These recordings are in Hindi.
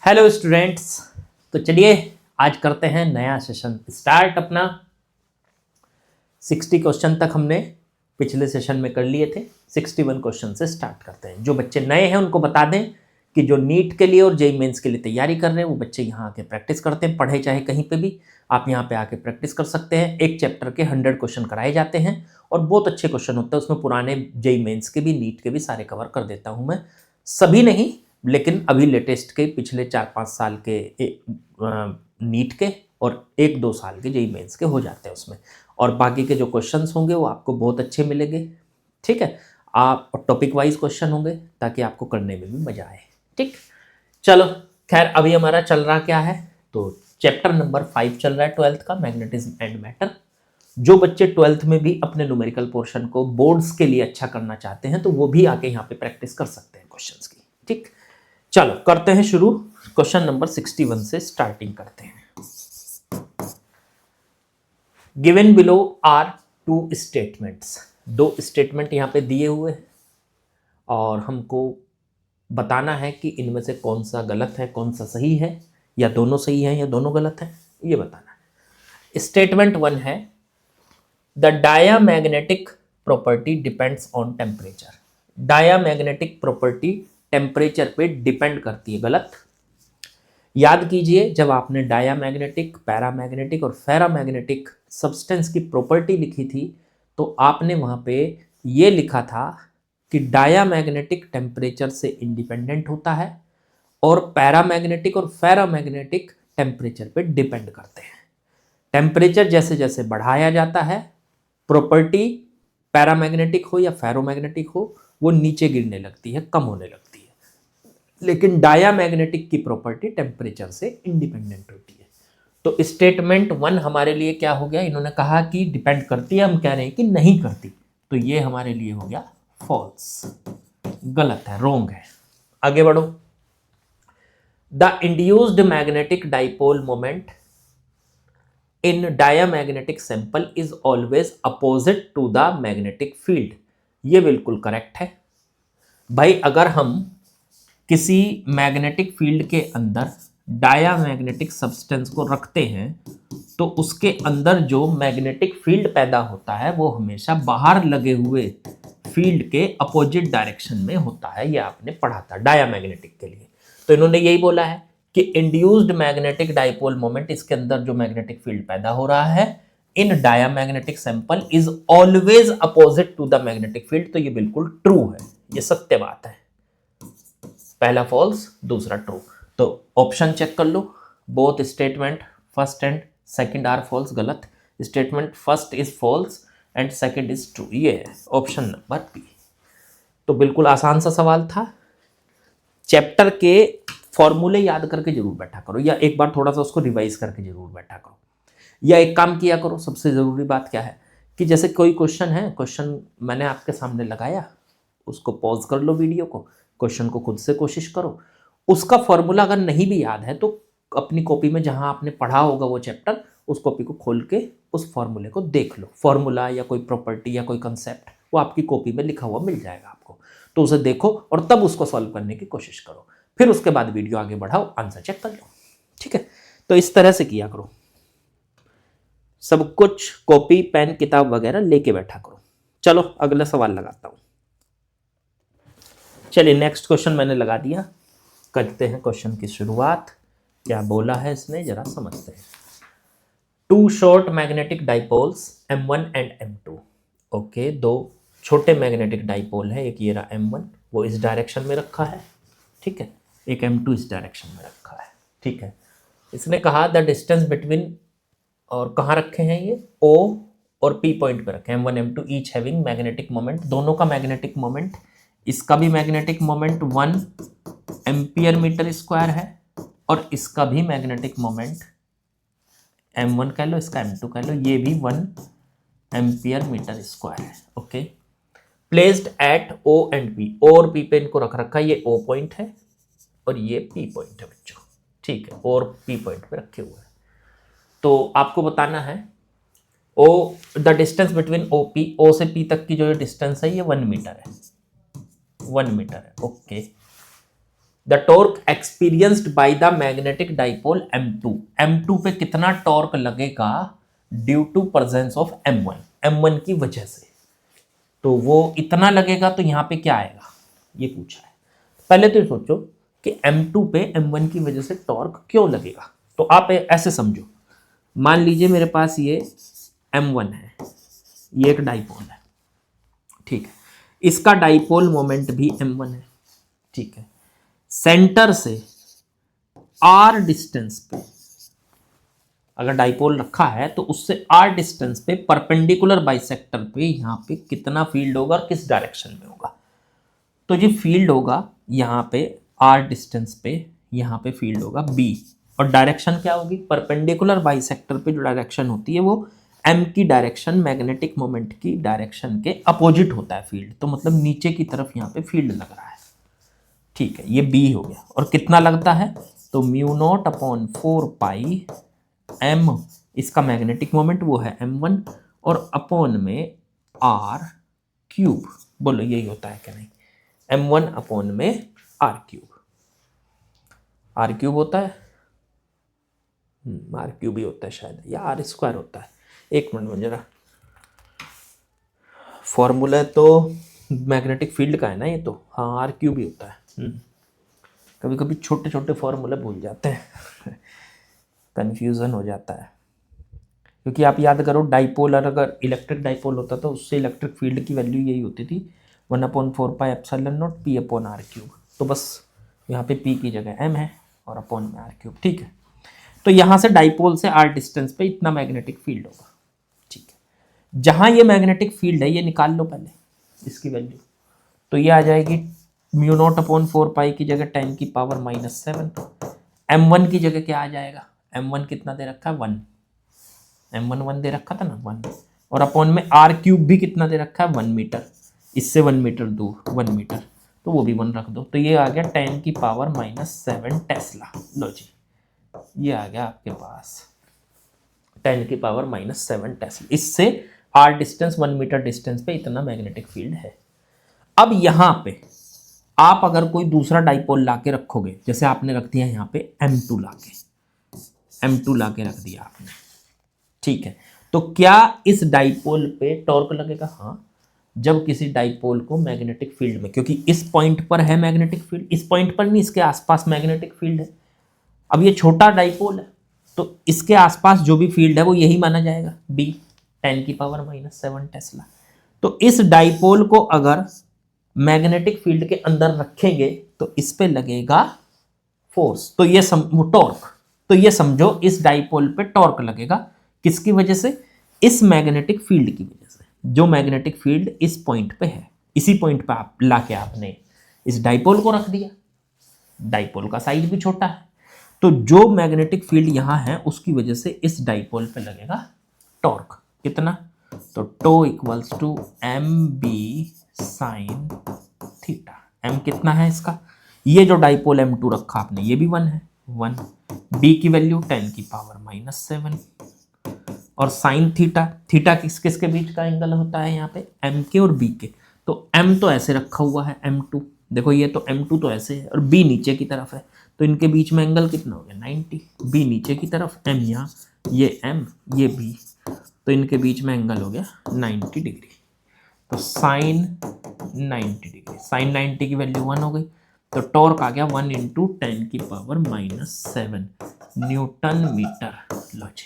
Hello students. तो चलिए आज करते हैं नया सेशन स्टार्ट अपना। 60 क्वेश्चन तक हमने पिछले सेशन में कर लिए थे। 61 क्वेश्चन से स्टार्ट करते हैं। जो बच्चे नए हैं उनको बता दें कि जो नीट के लिए और जेईई मेंस के लिए तैयारी कर रहे हैं वो बच्चे यहाँ आके प्रैक्टिस करते हैं। पढ़े चाहे कहीं पे भी, आप यहाँ पे आके प्रैक्टिस कर सकते हैं। एक चैप्टर के 100 क्वेश्चन कराए जाते हैं और बहुत अच्छे क्वेश्चन होते हैं उसमें। पुराने जेईई मेंस के भी, नीट के भी सारे कवर कर देता हूँ मैं। सभी नहीं, लेकिन अभी लेटेस्ट के पिछले 4-5 साल के नीट के और 1-2 साल के जेईई मेंस के हो जाते हैं उसमें। और बाकी के जो क्वेश्चंस होंगे वो आपको बहुत अच्छे मिलेंगे। ठीक है, आप टॉपिक वाइज क्वेश्चन होंगे ताकि आपको करने में भी मजा आए। ठीक, चलो खैर अभी हमारा चल रहा क्या है, तो चैप्टर नंबर 5 चल रहा है 12th का, मैग्नेटिज्म एंड मैटर। जो बच्चे 12th में भी अपने न्यूमेरिकल पोर्शन को बोर्ड्स के लिए अच्छा करना चाहते हैं तो वो भी आके यहाँ पे प्रैक्टिस कर सकते हैं क्वेश्चंस की। ठीक, चलो करते हैं शुरू। क्वेश्चन नंबर 61 से स्टार्टिंग करते हैं। Given below are 2 statements. 2 statement यहाँ पे दिए हुए हैं और हमको बताना है कि इनमें से कौन सा गलत है कौन सा सही है, या दोनों सही है या दोनों गलत है, ये बताना है। स्टेटमेंट 1 है the diamagnetic property depends on temperature. Diamagnetic property temperature पे डिपेंड करती है। गलत। याद कीजिए जब आपने डायामैग्नेटिक, पैरामैग्नेटिक और फेरामैग्नेटिक सब्सटेंस की प्रॉपर्टी लिखी थी तो आपने वहां पे ये लिखा था कि डायामैग्नेटिक टेम्परेचर से इंडिपेंडेंट होता है और पैरामैग्नेटिक और फेरामैग्नेटिक टेम्परेचर पे डिपेंड करते हैं। टेम्परेचर जैसे जैसे बढ़ाया जाता है, प्रॉपर्टी पैरामैग्नेटिक हो या फेरोमैग्नेटिक हो वो नीचे गिरने लगती है, कम होने लगती है। लेकिन डायामैग्नेटिक की प्रॉपर्टी टेम्परेचर से इंडिपेंडेंट होती है। तो स्टेटमेंट 1 हमारे लिए क्या हो गया, इन्होंने कहा कि डिपेंड करती है, हम कह रहे हैं कि नहीं करती, तो ये हमारे लिए हो गया फॉल्स, गलत है, रोंग है। आगे बढ़ो। The induced magnetic dipole moment in diamagnetic sample is always opposite to the magnetic field. ये बिल्कुल करेक्ट है भाई। अगर हम किसी मैग्नेटिक फील्ड के अंदर डायामैग्नेटिक सब्सटेंस को रखते हैं तो उसके अंदर जो मैग्नेटिक फील्ड पैदा होता है वो हमेशा बाहर लगे हुए फील्ड के अपोजिट डायरेक्शन में होता है। ये आपने पढ़ा था डायामैग्नेटिक के लिए। तो इन्होंने यही बोला है कि इंड्यूस्ड मैग्नेटिक डाइपोल मोमेंट, इसके अंदर जो मैग्नेटिक फील्ड पैदा हो रहा है in diamagnetic sample is always opposite to the magnetic field. तो ये बिल्कुल ट्रू है, ये सत्य बात है। पहला फॉल्स, दूसरा ट्रू। तो ऑप्शन चेक कर लो। Both statement first and second are false. गलत। Statement first is false and second is true. ये है ऑप्शन नंबर बी। तो बिल्कुल आसान सा सवाल था। चैप्टर के फॉर्मूले याद करके जरूर बैठा करो, या एक बार थोड़ा सा उसको रिवाइज करके जरूर बैठा करो, या एक काम किया करो। सबसे जरूरी बात क्या है कि जैसे कोई क्वेश्चन है, क्वेश्चन मैंने आपके सामने लगाया, उसको पॉज कर लो वीडियो को, क्वेश्चन को खुद से कोशिश करो। उसका फॉर्मूला अगर नहीं भी याद है तो अपनी कॉपी में जहां आपने पढ़ा होगा वो चैप्टर, उस कॉपी को खोल के उस फॉर्मूले को देख लो। फॉर्मूला या कोई प्रॉपर्टी या कोई कंसेप्ट वो आपकी कॉपी में लिखा हुआ मिल जाएगा आपको। तो उसे देखो और तब उसको सॉल्व करने की कोशिश करो। फिर उसके बाद वीडियो आगे बढ़ाओ, आंसर चेक कर लो। ठीक है, तो इस तरह से किया करो। सब कुछ कॉपी पेन किताब वगैरह लेके बैठा करो। चलो अगला सवाल लगाता हूं। चलिए नेक्स्ट क्वेश्चन मैंने लगा दिया, करते हैं क्वेश्चन की शुरुआत। क्या बोला है इसने जरा समझते हैं। 2 short magnetic dipoles M1 and M2। Okay, 2 छोटे मैग्नेटिक डाइपोल है। एक ये रहा M1, वो इस डायरेक्शन में रखा है, ठीक है। एक M2 इस डायरेक्शन में रखा है, ठीक है। इसने कहा द डिस्टेंस बिटवीन, और कहाँ रखे हैं ये, O और P पॉइंट पे रखे हैं। M1 M2 each having magnetic moment, दोनों का मैग्नेटिक मोमेंट, इसका भी magnetic moment 1 ampere metre square है और इसका भी मैग्नेटिक मोमेंट M1 कह लो, इसका M2 कह लो, ये भी 1 एम्पियर मीटर स्क्वायर है। Okay, placed at O and P, O और P पे इनको रख रखा है। ये O पॉइंट है और ये P पॉइंट है बच्चों, ठीक है। O और P पॉइंट पे रखे हुए हैं। तो आपको बताना है O, the distance between OP, O से P तक की जो डिस्टेंस है ये 1 मीटर है, 1 मीटर है। Okay, the torque experienced by the magnetic dipole M2, M2 पे कितना टॉर्क लगेगा due to presence of M1, M1 की वजह से, तो वो इतना लगेगा। तो यहां पे क्या आएगा ये पूछा है। पहले तो सोचो कि M2 पे M1 की वजह से टॉर्क क्यों लगेगा। तो आप ऐसे समझो, मान लीजिए मेरे पास ये M1 है, ये एक डाइपोल है, ठीक है, इसका डाइपोल मोमेंट भी M1 है, ठीक है। सेंटर से R डिस्टेंस पे अगर डाइपोल रखा है तो उससे R डिस्टेंस पे परपेंडिकुलर बाइसेक्टर पे यहां पे कितना फील्ड होगा और किस डायरेक्शन में होगा। तो ये फील्ड होगा यहाँ पे R डिस्टेंस पे, यहाँ पे फील्ड होगा B, और डायरेक्शन क्या होगी, परपेंडिकुलर बाइसेक्टर पे जो डायरेक्शन होती है वो M की डायरेक्शन, मैग्नेटिक मोमेंट की डायरेक्शन के अपोजिट होता है फील्ड। तो मतलब नीचे की तरफ यहाँ पे फील्ड लग रहा है, ठीक है, ये B हो गया। और कितना लगता है, तो μ0/4 M, इसका मैग्नेटिक मोमेंट वो है M1, और अपॉन में R3, बोलो यही होता है क्या नहीं, M1 अपॉन में R3, R3 होता है, R3 ही होता है शायद, या R² होता है। एक मिनट में जरा, फॉर्मूला तो मैग्नेटिक फील्ड का है ना ये, तो हाँ R3 ही होता है। कभी कभी छोटे छोटे फॉर्मूले भूल जाते हैं कन्फ्यूज़न हो जाता है, क्योंकि आप याद करो डाइपोल, और अगर इलेक्ट्रिक डाइपोल होता तो उससे इलेक्ट्रिक फील्ड की वैल्यू यही होती थी 1/4πε0 P/R3। तो बस यहाँ पे P की जगह M है और अपॉन में R3, ठीक है। तो यहाँ से डाइपोल से R डिस्टेंस पे इतना मैग्नेटिक फील्ड होगा, ठीक है। जहाँ ये मैग्नेटिक फील्ड है ये निकाल लो पहले इसकी वैल्यू, तो ये आ जाएगी μ0/4 की जगह 10⁻⁻⁷। M1 की जगह क्या आ जाएगा, M1 कितना दे रखा है 1, M1 1 दे रखा था ना 1, और अपॉन में R³ भी कितना दे रखा है 1 मीटर, इससे 1 मीटर दूर 1 मीटर, तो वो भी 1 रख दो, तो ये आ गया 10⁻⁻7 टेस्ला। लो जी, ये आ गया आपके पास 10⁻⁻7 टेस्ला। इससे R डिस्टेंस 1 मीटर डिस्टेंस पे इतना मैग्नेटिक फील्ड है। अब यहां पे आप अगर कोई दूसरा डाइपोल लाके रखोगे, जैसे आपने रख दिया यहाँ पे M2 लाके रख दिया आपने, ठीक है, तो क्या इस डाइपोल पे टॉर्क लगेगा? हाँ, जब किसी डाइपोल को मैग्नेटिक फील्ड में, क्योंकि इस पॉइंट पर है मैग्नेटिक फील्ड, इस पॉइंट पर नहीं, इसके आसपास मैग्नेटिक फील्ड है। अब ये छोटा डाइपोल है तो इसके आसपास जो भी फील्ड है वो यही माना जाएगा B, 10⁻⁻7 टेस्ला। तो इस डाइपोल को अगर मैग्नेटिक फील्ड के अंदर रखेंगे तो इस पे लगेगा फोर्स, तो ये टॉर्क, तो ये समझो इस डाइपोल पे टॉर्क लगेगा, किसकी वजह से, इस मैग्नेटिक फील्ड की वजह से। जो मैग्नेटिक फील्ड इस पॉइंट पे है, इसी पॉइंट पे आप लाके आपने इस डाइपोल को रख दिया, डाइपोल का साइज भी छोटा है, तो जो मैग्नेटिक फील्ड यहां है उसकी वजह से इस डाइपोल पे लगेगा टॉर्क, कितना, तो tau equals to MB sin theta. M कितना है इसका, ये जो डाइपोल M2 रखा आपने ये भी 1 है, 1, B की वैल्यू 10⁻⁻7, और साइन थीटा, थीटा किस किस के बीच का एंगल होता है यहाँ पे, M के और B के। तो M तो ऐसे रखा हुआ है M2, देखो ये तो M2 तो ऐसे है और B नीचे की तरफ है, तो इनके बीच में एंगल कितना हो गया 90, B नीचे की तरफ, M यहाँ, ये M ये B, तो इनके बीच में एंगल हो गया 90 डिग्री। तो साइन 90 डिग्री, साइन 90 की वैल्यू 1 हो गई, तो टॉर्क आ गया 1 × 10⁻⁻7 न्यूटन मीटर। लो जी,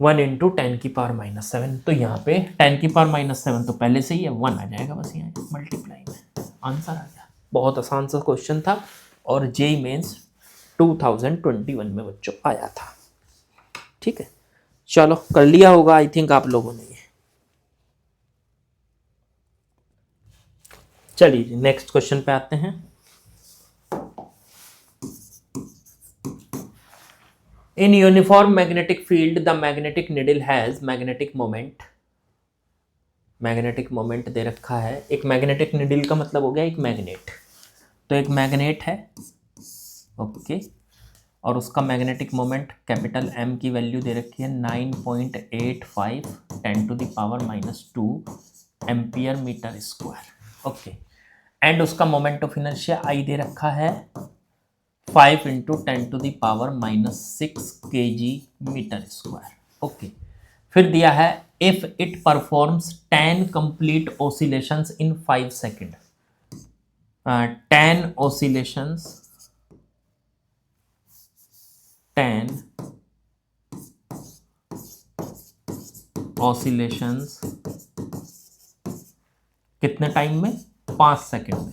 1 × 10⁻⁻7, तो यहाँ पे 10⁻⁻7 तो पहले से ही है, 1 आ जाएगा बस यहाँ मल्टीप्लाई में, आंसर आ गया। बहुत आसान सा क्वेश्चन था और जेईई मेंस 2021 में बच्चों आया था, ठीक है। चलो कर लिया होगा आई थिंक आप लोगों ने। चलिए नेक्स्ट क्वेश्चन पे आते हैं। In uniform magnetic field the magnetic needle has magnetic moment, magnetic moment दे रखा है। एक मैग्नेटिक निडल का मतलब हो गया एक मैग्नेट, तो एक मैग्नेट है, ओके, और उसका मैग्नेटिक मोमेंट कैपिटल M की वैल्यू दे रखी है 9.85 10⁻⁻2 ampere metre square, okay. And उसका मोमेंट ऑफ इनर्शिया आई दे रखा है 5 into 10⁻⁻6 kg metre square. Okay, फिर दिया है if it performs 10 complete oscillations in 5 second. 10 oscillations, 10 oscillations कितने टाइम में? 5 सेकेंड में।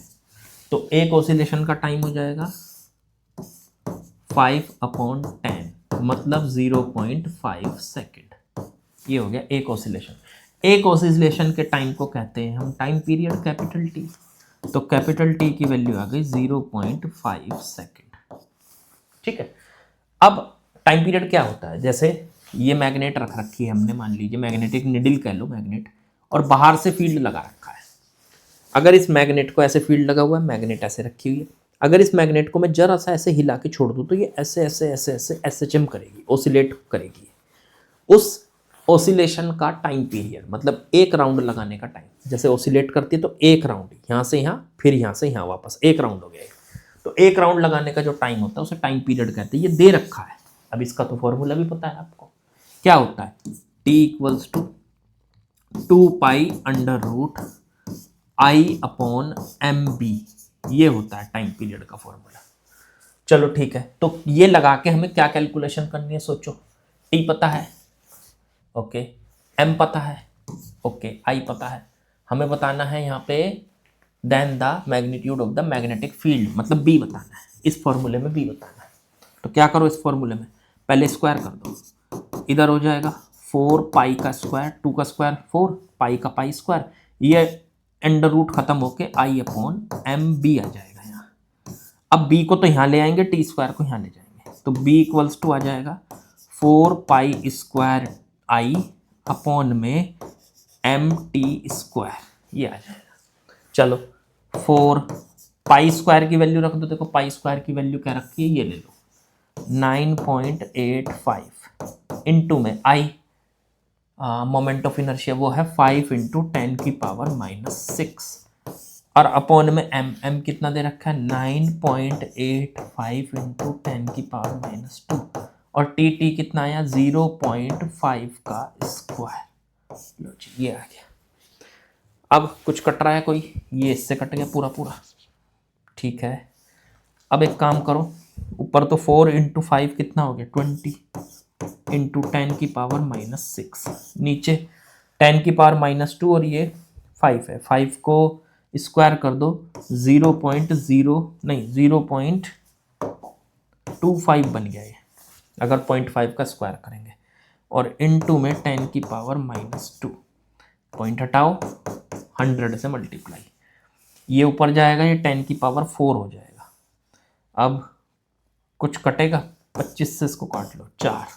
तो एक ऑसिलेशन का टाइम हो जाएगा 5/10, मतलब 0.5 सेकेंड। ये हो गया एक ऑसिलेशन। एक ऑसिलेशन के टाइम को कहते हैं हम टाइम पीरियड, कैपिटल टी। तो कैपिटल टी की वैल्यू आ गई 0.5 सेकेंड। ठीक है, अब टाइम पीरियड क्या होता है? जैसे ये मैग्नेट रख रखी है हमने, मान लीजिए मैग्नेटिक निडल कह लो मैग्नेट, और बाहर से फील्ड लगा रखा है। अगर इस मैग्नेट को ऐसे फील्ड लगा हुआ है, मैग्नेट ऐसे रखी हुई है, अगर इस मैग्नेट को मैं जरा सा ऐसे हिला के छोड़ दूं तो ये ऐसे ऐसे ऐसे ऐसे ऐसे चिम करेगी, ओसिलेट करेगी। उस ओसिलेशन का टाइम पीरियड मतलब एक राउंड लगाने का टाइम, जैसे ओसिलेट करती है तो एक राउंड यहाँ से यहाँ, फिर यहाँ से यहाँ वापस, एक राउंड हो गया। तो एक राउंड लगाने का जो टाइम होता है उसे टाइम पीरियड कहते हैं। ये दे रखा है। अब इसका तो फॉर्मूला भी पता है आपको, क्या होता है? T इक्वल्स टू 2π/I/mb, ये होता है टाइम पीरियड का फॉर्मूला। चलो ठीक है, तो ये लगा के हमें क्या कैलकुलेशन करनी है सोचो। T पता है, ओके, M पता है, ओके, I पता है। हमें बताना है यहाँ पे then the magnitude of the magnetic field, मतलब B बताना है। इस फॉर्मूले में B बताना है। तो क्या करो, इस फॉर्मूले में पहले स्क्वायर कर दो, इधर हो जाएगा 4π का स्क्वायर, 2 का स्क्वायर 4, पाई का पाई स्क्वायर, ये अंडर रूट खत्म होके I/mb आ जाएगा यहाँ। अब b को तो यहाँ ले आएंगे, टी स्क्वायर को यहाँ ले जाएंगे, तो b इक्वल्स टू आ जाएगा 4π² I/में mt², ये आ जाएगा। चलो 4π² की वैल्यू रख दो। देखो π² की वैल्यू क्या रखी है, ये ले लो 9.85 इंटू में I मोमेंट ऑफ इनर्शिया वो है 5 इंटू 10⁻⁻6 और अपॉन में m कितना दे रखा है 9.85 इंटू 10⁻⁻2 और टी कितना आया 0.5 का स्क्वायर। लो जी, ये आ गया। अब कुछ कट रहा है कोई, ये इससे कट गया पूरा पूरा, ठीक है। अब एक काम करो, ऊपर तो 4 इंटू 5 कितना हो गया 20 इंटू 10⁻⁻6, नीचे 10⁻⁻2 और ये 5 है, 5 को स्क्वायर कर दो 0.25 बन गया ये, अगर 0.5 का स्क्वायर करेंगे, और इंटू में 10⁻⁻2, पॉइंट हटाओ 100 से मल्टीप्लाई, ये ऊपर जाएगा, ये 10⁻4 हो जाएगा। अब कुछ कटेगा, 25 से इसको काट लो 4,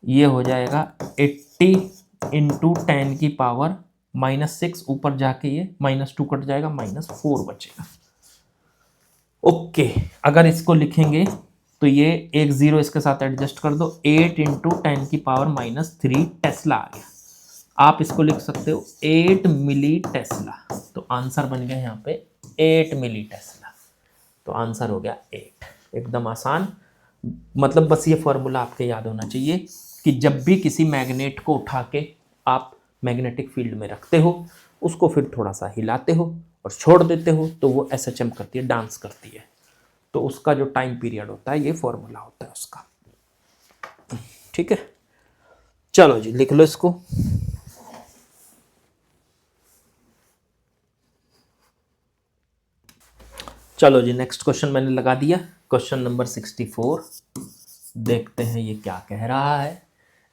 ये हो जाएगा 80 इंटू 10⁻⁻6, ऊपर जाके ये -2 कट जाएगा, -4 बचेगा। ओके, अगर इसको लिखेंगे तो ये एक 0 इसके साथ एडजस्ट कर दो, 8 इंटू 10⁻⁻3 टेस्ला आ गया। आप इसको लिख सकते हो 8 मिली टेस्ला, तो आंसर बन गया यहाँ पे 8 मिली टेस्ला, तो आंसर हो गया 8। एकदम आसान, मतलब बस ये फॉर्मूला आपके याद होना चाहिए कि जब भी किसी मैग्नेट को उठा के आप मैग्नेटिक फील्ड में रखते हो, उसको फिर थोड़ा सा हिलाते हो और छोड़ देते हो तो वो SHM करती है, डांस करती है। तो उसका जो टाइम पीरियड होता है, ये फॉर्मूला होता है उसका। ठीक है, चलो जी लिख लो इसको। चलो जी, नेक्स्ट क्वेश्चन मैंने लगा दिया, क्वेश्चन नंबर 64। देखते हैं ये क्या कह रहा है।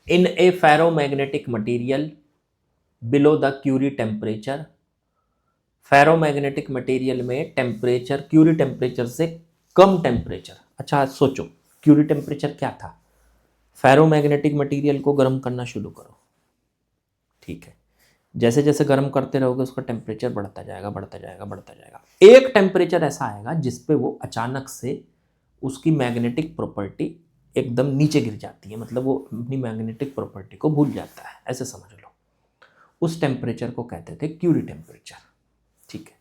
In a ferromagnetic material below the Curie temperature, ferromagnetic material में टेम्परेचर क्यूरी टेम्परेचर से कम टेम्परेचर। अच्छा सोचो, क्यूरी टेम्परेचर क्या था? फेरोमैग्नेटिक मटेरियल को गर्म करना शुरू करो, ठीक है, जैसे जैसे गर्म करते रहोगे उसका टेम्परेचर बढ़ता जाएगा बढ़ता जाएगा बढ़ता जाएगा। एक टेम्परेचर ऐसा आएगा जिसपे वो अचानक से उसकी मैग्नेटिक प्रॉपर्टी एकदम नीचे गिर जाती है, मतलब वो अपनी मैग्नेटिक प्रॉपर्टी को भूल जाता है, ऐसे समझ लो। उस टेम्परेचर को कहते थे क्यूरी टेम्परेचर, ठीक है।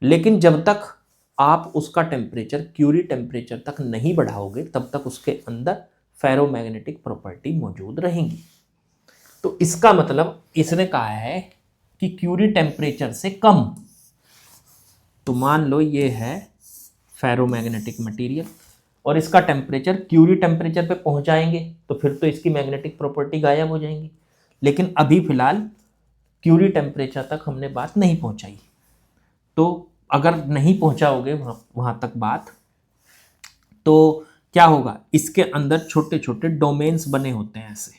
लेकिन जब तक आप उसका टेम्परेचर क्यूरी टेम्परेचर तक नहीं बढ़ाओगे तब तक उसके अंदर फेरोमैग्नेटिक प्रॉपर्टी मौजूद रहेंगी। तो इसका मतलब इसने कहा है कि क्यूरी टेम्परेचर से कम, तो मान लो ये है फेरोमैग्नेटिक मटेरियल और इसका टेम्परेचर क्यूरी टेम्परेचर पे पहुंच जाएंगे तो फिर तो इसकी मैग्नेटिक प्रॉपर्टी गायब हो जाएंगी। लेकिन अभी फिलहाल क्यूरी टेम्परेचर तक हमने बात नहीं पहुंचाई, तो अगर नहीं पहुंचाओगे वहाँ तक बात, तो क्या होगा, इसके अंदर छोटे छोटे डोमेन्स बने होते हैं ऐसे,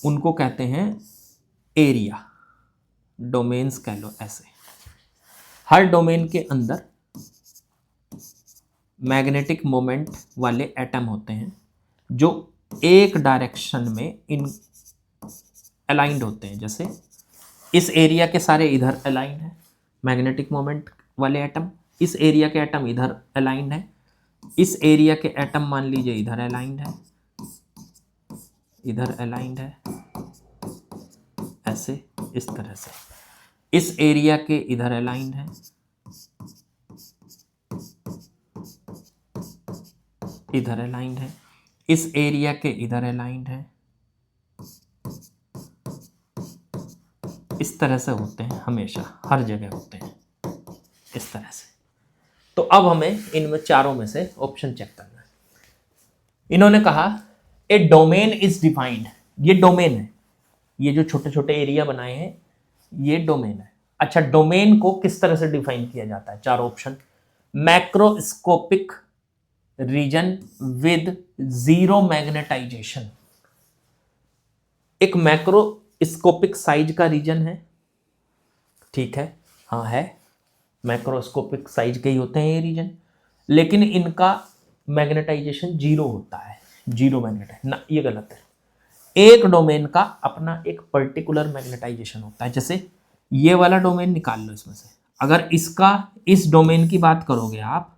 उनको कहते हैं एरिया, डोमेन्स कह लो ऐसे। हर डोमेन के अंदर मैग्नेटिक मोमेंट वाले एटम होते हैं जो एक डायरेक्शन में इन अलाइंड होते हैं। जैसे इस एरिया के सारे इधर अलाइंड है मैग्नेटिक मोमेंट वाले एटम, इस एरिया के एटम इधर अलाइंड है, इस एरिया के एटम मान लीजिए इधर अलाइंड है, इधर अलाइंड है, ऐसे इस तरह से। इस एरिया के इधर अलाइंड है, इधर अलाइंड है, इस एरिया के इधर अलाइंड है, इस तरह से होते हैं, हमेशा हर जगह होते हैं इस तरह से। तो अब हमें इनमें चारों में से ऑप्शन चेक करना है। इन्होंने कहा ए डोमेन इज डिफाइंड, ये डोमेन है, ये जो छोटे छोटे एरिया बनाए हैं ये डोमेन है। अच्छा, डोमेन को किस तरह से डिफाइन किया जाता है? चार option, macroscopic region with zero magnetisation, एक मैक्रोस्कोपिक साइज का रीजन है, ठीक है, हाँ है, मैक्रोस्कोपिक साइज के ही होते हैं ये रीजन, लेकिन इनका मैग्नेटाइजेशन जीरो होता है, जीरो मैग्नेटाइज ना, ये गलत है। एक डोमेन का अपना एक पर्टिकुलर मैग्नेटाइजेशन होता है। जैसे ये वाला डोमेन निकाल लो इसमें से, अगर इसका इस डोमेन की बात करोगे आप,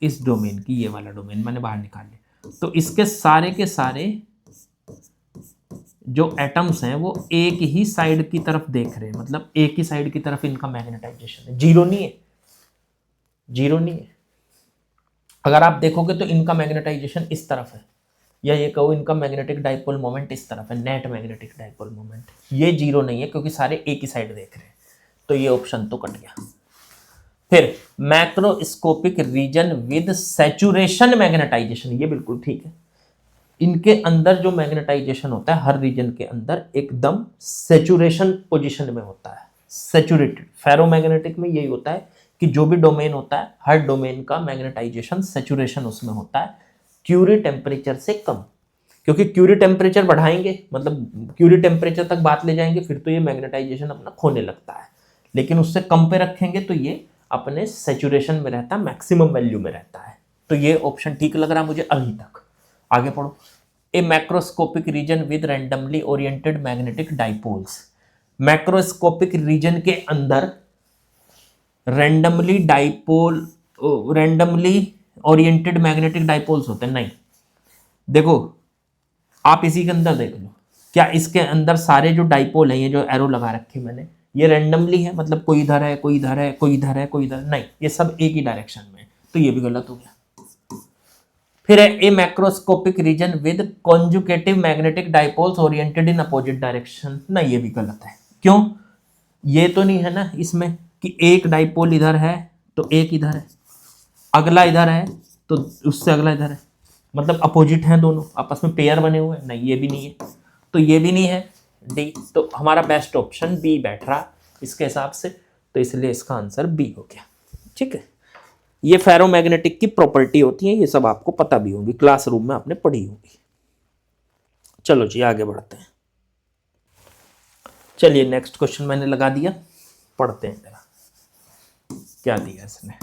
इस डोमेन की, ये वाला डोमेन मैंने बाहर निकाल लिया, तो इसके सारे के सारे जो एटम्स हैं वो एक ही साइड की तरफ देख रहे हैं, मतलब एक ही साइड की तरफ इनका मैग्नेटाइजेशन है, जीरो नहीं है, जीरो नहीं है। अगर आप देखोगे तो इनका मैग्नेटाइजेशन इस तरफ है, या ये कहो इनका मैग्नेटिक डाइपोल मोमेंट इस तरफ है, नेट मैग्नेटिक डाइपोल मोमेंट, ये जीरो नहीं है क्योंकि सारे एक ही साइड देख रहे हैं, तो ये ऑप्शन तो कट गया। फिर macroscopic region with saturation magnetisation, ये बिल्कुल ठीक है। इनके अंदर जो मैग्नेटाइजेशन होता है हर रीजन के अंदर एकदम सैचुरेशन पोजीशन में होता है, सैचुरेटेड। फेरोमैग्नेटिक में यही होता है कि जो भी डोमेन होता है हर डोमेन का मैग्नेटाइजेशन सैचुरेशन उसमें होता है, क्यूरी टेम्परेचर से कम, क्योंकि क्यूरी टेम्परेचर बढ़ाएंगे मतलब क्यूरी टेम्परेचर तक बात ले जाएंगे फिर तो ये मैग्नेटाइजेशन अपना खोने लगता है, लेकिन उससे कम पे रखेंगे तो ये अपने सैचुरेशन में रहता है, मैक्सिमम वैल्यू में रहता है। तो ये ऑप्शन ठीक लग रहा है मुझे अभी तक। आगे पढ़ो। A macroscopic region with randomly oriented magnetic dipoles, macroscopic region के अंदर randomly dipole, randomly oriented magnetic dipoles होते हैं? नहीं, देखो आप इसी के अंदर देख लो, क्या इसके अंदर सारे जो डाइपोल हैं, ये जो एरो लगा रखे मैंने, ये रैंडमली है, मतलब कोई इधर है कोई इधर है कोई इधर है कोई इधर, नहीं, ये सब एक ही डायरेक्शन में, तो ये भी गलत हो गया। फिर है a macroscopic region with conjugative magnetic dipoles oriented in opposite direction, नहीं ये भी गलत है। क्यों? ये तो नहीं है ना इसमें कि एक डाइपोल इधर है तो एक इधर है, अगला इधर है तो उससे अगला इधर है, मतलब अपोजिट हैं दोनों, आपस में पेयर बने हुए हैं, नहीं ये भी नहीं है, तो ये भी नहीं है, डी। तो हमारा बेस्ट ऑप्शन बी बैठ रहा इसके हिसाब से, तो इसलिए इसका आंसर बी हो गया। ठीक है, ये फेरोमैग्नेटिक की प्रॉपर्टी होती है, ये सब आपको पता भी होगी, क्लासरूम में आपने पढ़ी होगी। चलो जी आगे बढ़ते हैं। चलिए नेक्स्ट क्वेश्चन मैंने लगा दिया, पढ़ते हैं जरा क्या दिया इसने।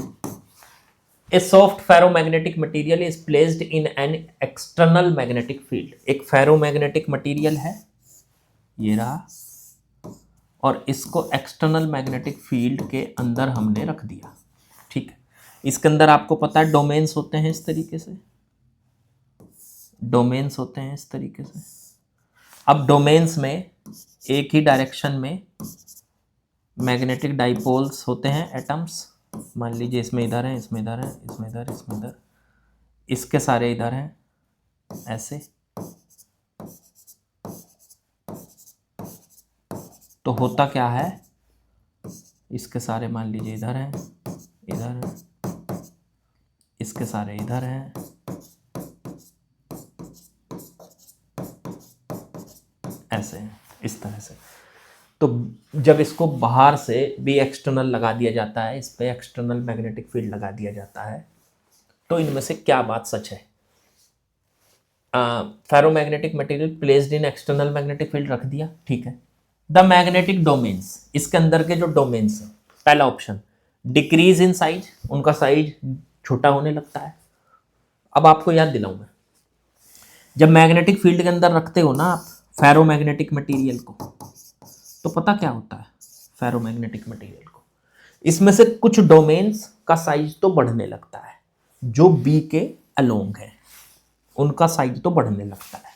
ए soft ferromagnetic material is placed in an external magnetic field, एक फेरोमैग्नेटिक मटेरियल है ये रहा, और इसको एक्सटर्नल मैग्नेटिक फील्ड के अंदर हमने रख दिया। ठीक है, इसके अंदर आपको पता है डोमेन्स होते हैं इस तरीके से, डोमेन्स होते हैं इस तरीके से। अब डोमेन्स में एक ही डायरेक्शन में मैग्नेटिक डाइपोल्स होते हैं एटम्स, मान लीजिए इसमें इधर है, इसमें इधर है, इसमें इधर, इसमें इधर, इसके सारे इधर हैं ऐसे, तो होता क्या है, इसके सारे मान लीजिए इधर हैं, इधर है, इसके सारे इधर हैं, ऐसे हैं, इस तरह से। तो जब इसको बाहर से भी एक्सटर्नल लगा दिया जाता है, इस पे एक्सटर्नल मैग्नेटिक फील्ड लगा दिया जाता है, तो इनमें से क्या बात सच है? Ferromagnetic material placed in external magnetic field रख दिया, ठीक है। द मैग्नेटिक डोमेन्स, इसके अंदर के जो डोमेन्स हैं, पहला ऑप्शन डिक्रीज इन साइज, उनका साइज छोटा होने लगता है। अब आपको याद दिलाऊं मैं, जब मैग्नेटिक फील्ड के अंदर रखते हो ना आप फेरोमैग्नेटिक मटेरियल को, तो पता क्या होता है फेरोमैग्नेटिक मटेरियल को, इसमें से कुछ डोमेन्स का साइज तो बढ़ने लगता है, जो बी के अलोंग है उनका साइज तो बढ़ने लगता है,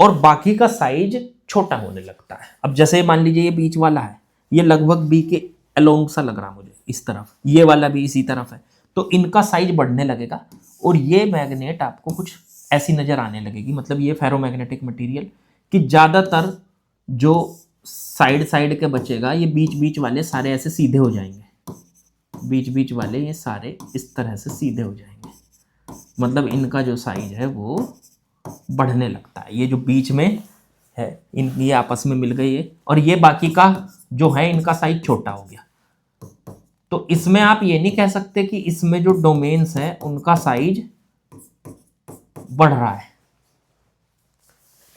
और बाकी का साइज छोटा होने लगता है। अब जैसे मान लीजिए ये बीच वाला है, ये लगभग बी के अलोंग सा लग रहा मुझे इस तरफ, ये वाला भी इसी तरफ है, तो इनका साइज बढ़ने लगेगा और ये मैग्नेट आपको कुछ ऐसी नजर आने लगेगी, मतलब ये फेरोमैग्नेटिक मटेरियल कि ज़्यादातर जो साइड साइड के बचेगा, ये बीच बीच वाले सारे ऐसे सीधे हो जाएंगे, बीच बीच वाले ये सारे इस तरह से सीधे हो जाएंगे, मतलब इनका जो साइज है वो बढ़ने लगता है। ये जो बीच में है इन ये आपस में मिल गई है, और ये बाकी का जो है इनका साइज छोटा हो गया। तो इसमें आप ये नहीं कह सकते कि इसमें जो डोमेन्स है उनका साइज बढ़ रहा है।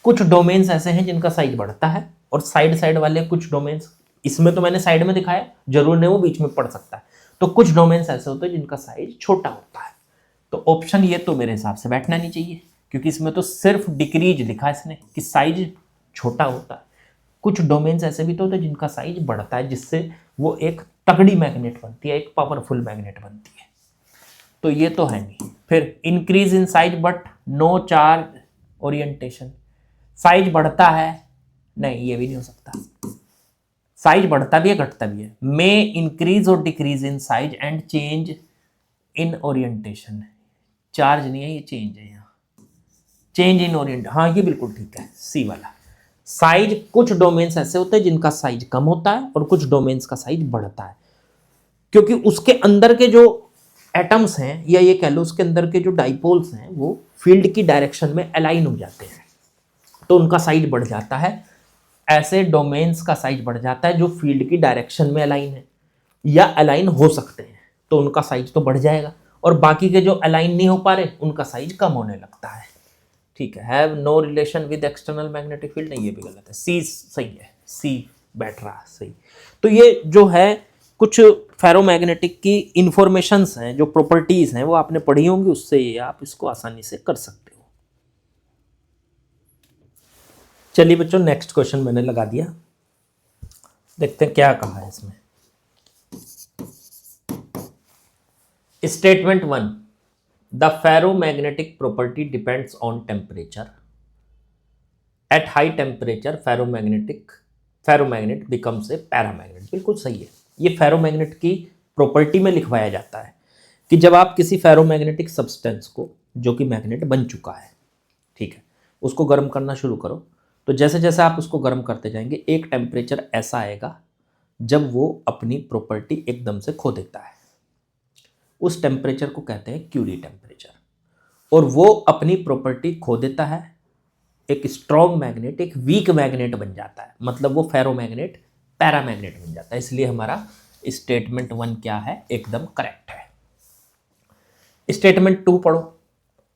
कुछ डोमेन्स ऐसे हैं जिनका साइज बढ़ता है, और साइड साइड वाले कुछ डोमेन्स, इसमें तो मैंने साइड में दिखाया, जरूर नहीं वो बीच में पड़ सकता है, तो कुछ डोमेन्स ऐसे होते हैं जिनका साइज छोटा होता है। तो ऑप्शन ये तो मेरे हिसाब से बैठना नहीं चाहिए, क्योंकि इसमें तो सिर्फ डिक्रीज लिखा है इसने कि साइज छोटा होता है। कुछ डोमेन्स ऐसे भी तो होते हैं जिनका साइज बढ़ता है, जिससे वो एक तगड़ी मैग्नेट बनती है, एक पावरफुल मैग्नेट बनती है। तो ये तो है नहीं। फिर increase in size but no charge orientation, size बढ़ता है, नहीं ये भी नहीं हो सकता। साइज बढ़ता भी है घटता भी है। मे इंक्रीज और decrease in size and change in orientation, charge नहीं है ये, चेंज है यहाँ, चेंज इन ओरिएंट, हाँ ये बिल्कुल ठीक है, सी वाला। साइज, कुछ डोमेन्स ऐसे होते हैं जिनका साइज कम होता है और कुछ डोमेन्स का साइज बढ़ता है, क्योंकि उसके अंदर के जो एटम्स हैं, या ये कह लो उसके अंदर के जो डाइपोल्स हैं, वो फील्ड की डायरेक्शन में अलाइन हो जाते हैं, तो उनका साइज बढ़ जाता है। ऐसे डोमेन्स का साइज बढ़ जाता है जो फील्ड की डायरेक्शन में अलाइन है या अलाइन हो सकते हैं, तो उनका साइज तो बढ़ जाएगा, और बाकी के जो अलाइन नहीं हो पा रहे उनका साइज कम होने लगता है। ठीक है, have no relation with external magnetic field, नहीं ये भी गलत है, सी सही है, सी बैठ रहा सही। तो ये जो है कुछ फेरोमैग्नेटिक की इंफॉर्मेशंस हैं, जो प्रॉपर्टीज हैं वो आपने पढ़ी होंगी, उससे ये आप इसको आसानी से कर सकते हो। चलिए बच्चों, नेक्स्ट क्वेश्चन मैंने लगा दिया, देखते हैं क्या कहा है इसमें। Statement 1, the ferromagnetic property depends on temperature, at high temperature ferromagnet becomes a paramagnet, बिल्कुल सही है। ये फेरोमैग्नेट की प्रॉपर्टी में लिखवाया जाता है कि जब आप किसी फेरोमैग्नेटिक सब्सटेंस को, जो कि मैग्नेट बन चुका है, ठीक है, उसको गर्म करना शुरू करो, तो जैसे जैसे आप उसको गर्म करते जाएंगे एक टेम्परेचर ऐसा आएगा जब वो अपनी प्रॉपर्टी एकदम से खो देता है। उस टेम्परेचर को कहते हैं क्यूरी टेम्परेचर, और वो अपनी प्रॉपर्टी खो देता है, एक स्ट्रॉन्ग मैग्नेट एक वीक मैग्नेट बन जाता है, मतलब वो फेरोमैग्नेट पैरामैग्नेट बन जाता है। इसलिए हमारा स्टेटमेंट 1 क्या है, एकदम करेक्ट है। स्टेटमेंट 2 पढ़ो,